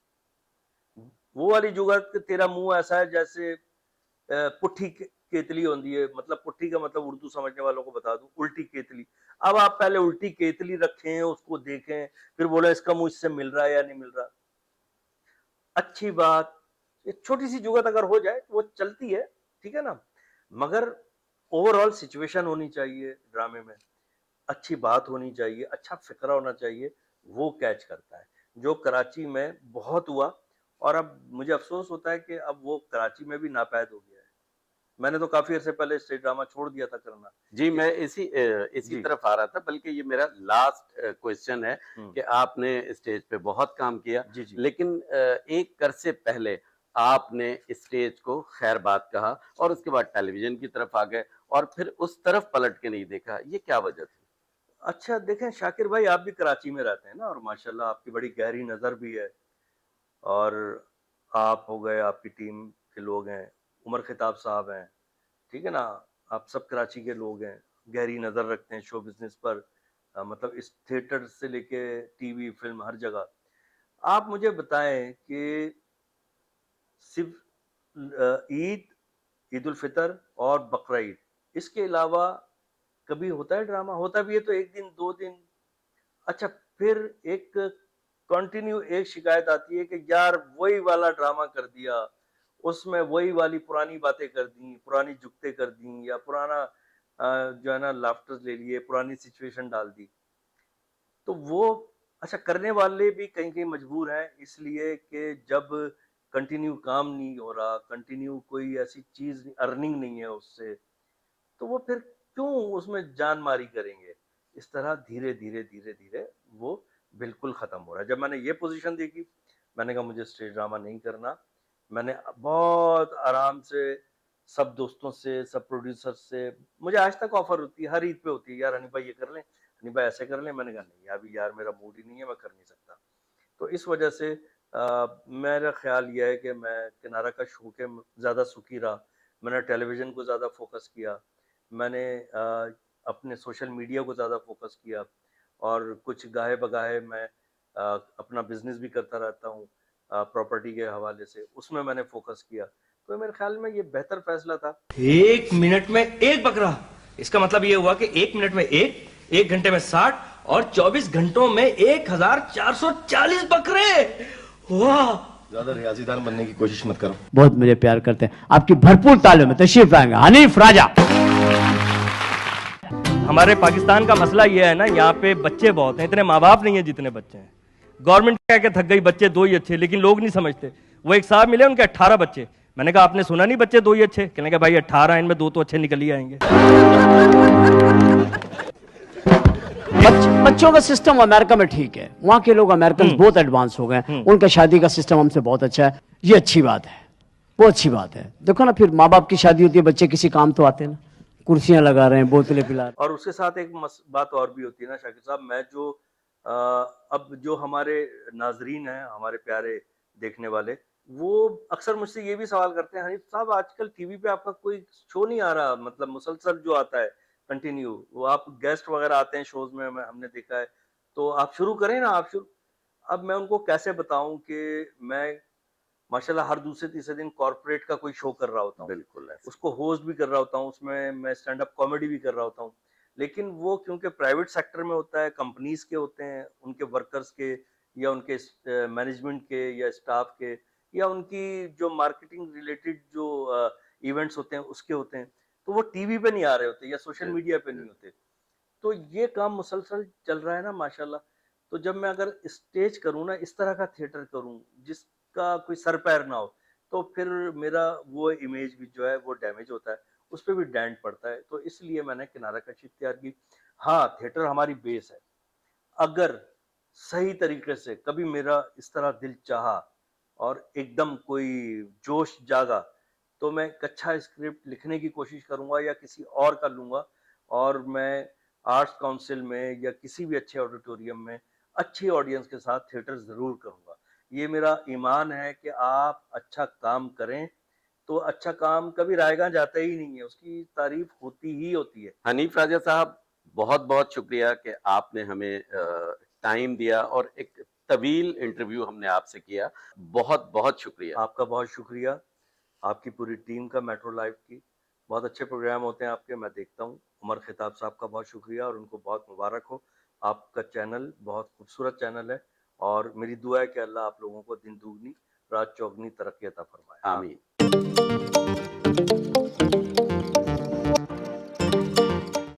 वो वाली जुगत, तेरा मुंह ऐसा है जैसे पुट्ठी केतली होती है, मतलब पुट्ठी का मतलब उर्दू समझने वालों को बता दूं, उल्टी केतली। अब आप पहले उल्टी केतली रखें, उसको देखें, फिर बोले इसका मुंह इससे मिल रहा है या नहीं मिल रहा। अच्छी बात, ये छोटी सी जुगत अगर हो जाए तो वो चलती है, ठीक है ना, मगर ओवरऑल सिचुएशन होनी चाहिए ड्रामे में, अच्छी बात होनी चाहिए, अच्छा फिक्रा होना चाहिए, वो कैच करता है, जो कराची में बहुत हुआ। और अब मुझे अफसोस होता है कि अब वो कराची में भी नापैद हो गया है। मैंने तो काफी अरसे पहले स्टेज ड्रामा छोड़ दिया था करना। जी, मैं इसी जी। तरफ आ रहा था, बल्कि ये मेरा लास्ट क्वेश्चन है हम्म। कि आपने स्टेज पे बहुत काम किया, जी जी। लेकिन एक कर से पहले आपने स्टेज को खैर बात कहा और उसके बाद टेलीविजन की तरफ आ गए और फिर उस तरफ पलट के नहीं देखा, ये क्या वजह थी? अच्छा देखें शाकिर भाई, आप भी कराची में रहते हैं ना, और माशाल्लाह आपकी बड़ी गहरी नजर भी है। और आप हो गए, आपकी टीम के लोग हैं, उमर खिताब साहब हैं, ठीक है ना, आप सब कराची के लोग हैं, गहरी नजर रखते हैं शो बिजनेस पर, मतलब इस थिएटर से लेके टीवी फिल्म हर जगह। आप मुझे बताएं कि सिर्फ ईद, ईद उल फितर और बकरा ईद, इसके अलावा कभी होता है ड्रामा? होता भी है तो एक दिन दो दिन। अच्छा, फिर एक कंटिन्यू एक शिकायत आती है कि यार वही वाला ड्रामा कर दिया, उसमें वही वाली पुरानी बातें कर दी, पुरानी जुगतें कर दी, या पुराना जो है ना लाफ्टर्स ले लिए, पुरानी सिचुएशन डाल दी। तो वो, अच्छा, करने वाले भी कहीं कहीं मजबूर हैं, इसलिए कि जब कंटिन्यू काम नहीं हो रहा, कंटिन्यू कोई ऐसी चीज अर्निंग नहीं है उससे, तो वो फिर क्यों उसमें जान मारी करेंगे। इस तरह धीरे धीरे धीरे धीरे वो बिल्कुल खत्म हो रहा है। जब मैंने ये पोजीशन देखी, मैंने कहा मुझे स्टेज ड्रामा नहीं करना। मैंने बहुत आराम से सब दोस्तों से, सब प्रोड्यूसर से, मुझे आज तक ऑफर होती है, हर ईद पे होती है, यार हनी भाई ये कर लें, हनी भाई ऐसे कर लें। मैंने कहा नहीं अभी यार मेरा मूड ही नहीं है, मैं कर नहीं सकता। तो इस वजह से मेरा ख्याल यह है कि मैं किनारा का शो के ज़्यादा सुखी रहा। मैंने टेलीविज़न को ज़्यादा फोकस किया, मैंने अपने सोशल मीडिया को ज़्यादा फोकस किया, और कुछ गाहे बगाहे मैं अपना बिजनेस भी करता रहता हूँ प्रॉपर्टी के हवाले से, उसमें मैंने फोकस किया। तो मेरे ख्याल में ये बेहतर फैसला था। 1 मिनट में 1 बकरा, इसका मतलब ये हुआ कि 1 मिनट में 1 घंटे में 60 और 24 घंटों में 1440 बकरे। वाह! ज्यादा रियाजीदार बनने की कोशिश मत करो। बहुत मुझे प्यार करते हैं, आपकी भरपूर तालियों में तशरीफ लाएंगे हनीफ राजा। हमारे पाकिस्तान का मसला ये है ना, यहाँ पे बच्चे बहुत हैं, इतने माँ बाप नहीं है जितने बच्चे हैं। गवर्नमेंट कह के थक गई, बच्चे 2 ही अच्छे, लेकिन लोग नहीं समझते। वो एक साहब मिले, उनके 18 बच्चे। मैंने कहा आपने सुना नहीं बच्चे 2 ही अच्छे? कहने लगे भाई 18 इनमें 2 तो अच्छे निकल ही आएंगे। बच्चों का सिस्टम अमेरिका में ठीक है, वहाँ के लोग अमेरिकन बहुत एडवांस हो गए, उनका शादी का सिस्टम हमसे बहुत अच्छा है। ये अच्छी बात है, वो अच्छी बात है। देखो ना, फिर माँ बाप की शादी होती है, बच्चे किसी काम तो आते हैं ना, कुर्सियां लगा रहे हैं, बोतलें पिला रहे हैं। और उसके साथ एक बात और भी होती है ना शाकिर साहब, मैं जो अब जो हमारे नाजरीन हैं, हमारे प्यारे देखने वाले, वो अक्सर मुझसे ये भी सवाल करते हैं, हनीफ साहब आजकल टीवी पे आपका कोई शो नहीं आ रहा, मतलब मुसलसल जो आता है कंटिन्यू, वो आप गेस्ट वगैरह आते हैं शोज में, हमने देखा है, तो आप शुरू करें ना, आप शुरू। अब मैं उनको कैसे बताऊं कि मैं माशाल्लाह हर दूसरे तीसरे दिन कॉर्पोरेट का कोई शो कर रहा होता हूँ, बिल्कुल ऐसा। उसको होस्ट भी कर रहा होता हूँ, उसमें मैं स्टैंड अप कॉमेडी भी कर रहा होता हूँ, लेकिन वो क्योंकि प्राइवेट सेक्टर में होता है, कंपनीज के होते हैं, उनके वर्कर्स के, या उनके मैनेजमेंट के, या स्टाफ के, या उनकी जो मार्केटिंग रिलेटेड जो इवेंट्स होते हैं उसके होते हैं, तो वो टीवी पे नहीं आ रहे होते या सोशल मीडिया पे नहीं होते। तो ये काम मुसलसल चल रहा है ना माशाल्लाह। तो जब मैं अगर स्टेज करूँ ना, इस तरह का थिएटर करूँ जिसका कोई सर पैर ना हो, तो फिर मेरा वो इमेज भी जो है वो डैमेज होता है, उस पर भी डेंट पड़ता है। तो इसलिए मैंने किनारा कशी इख्तियार की। हाँ, थिएटर हमारी बेस है, अगर सही तरीके से कभी मेरा इस तरह दिल चाहा और एकदम कोई जोश जागा, तो मैं एक अच्छा स्क्रिप्ट लिखने की कोशिश करूंगा या किसी और का लूंगा, और मैं आर्ट्स काउंसिल में या किसी भी अच्छे ऑडिटोरियम में अच्छी ऑडियंस के साथ थिएटर जरूर करूंगा। ये मेरा ईमान है कि आप अच्छा काम करें तो अच्छा काम कभी रायगा जाता ही नहीं है, उसकी तारीफ होती ही होती है। हनीफ राजा साहब, बहुत बहुत शुक्रिया कि आपने हमें टाइम दिया और एक तवील इंटरव्यू हमने आपसे किया। बहुत बहुत शुक्रिया। आपका बहुत शुक्रिया, आपकी पूरी टीम का, मेट्रो लाइव की, बहुत अच्छे प्रोग्राम होते हैं आपके, मैं देखता हूँ। उमर खिताब साहब का बहुत शुक्रिया और उनको बहुत मुबारक हो। आपका चैनल बहुत खूबसूरत चैनल है और मेरी दुआ है कि अल्लाह आप लोगों को दिन दुगनी रात चौगनी तरक्की अता फरमाए। आमीन।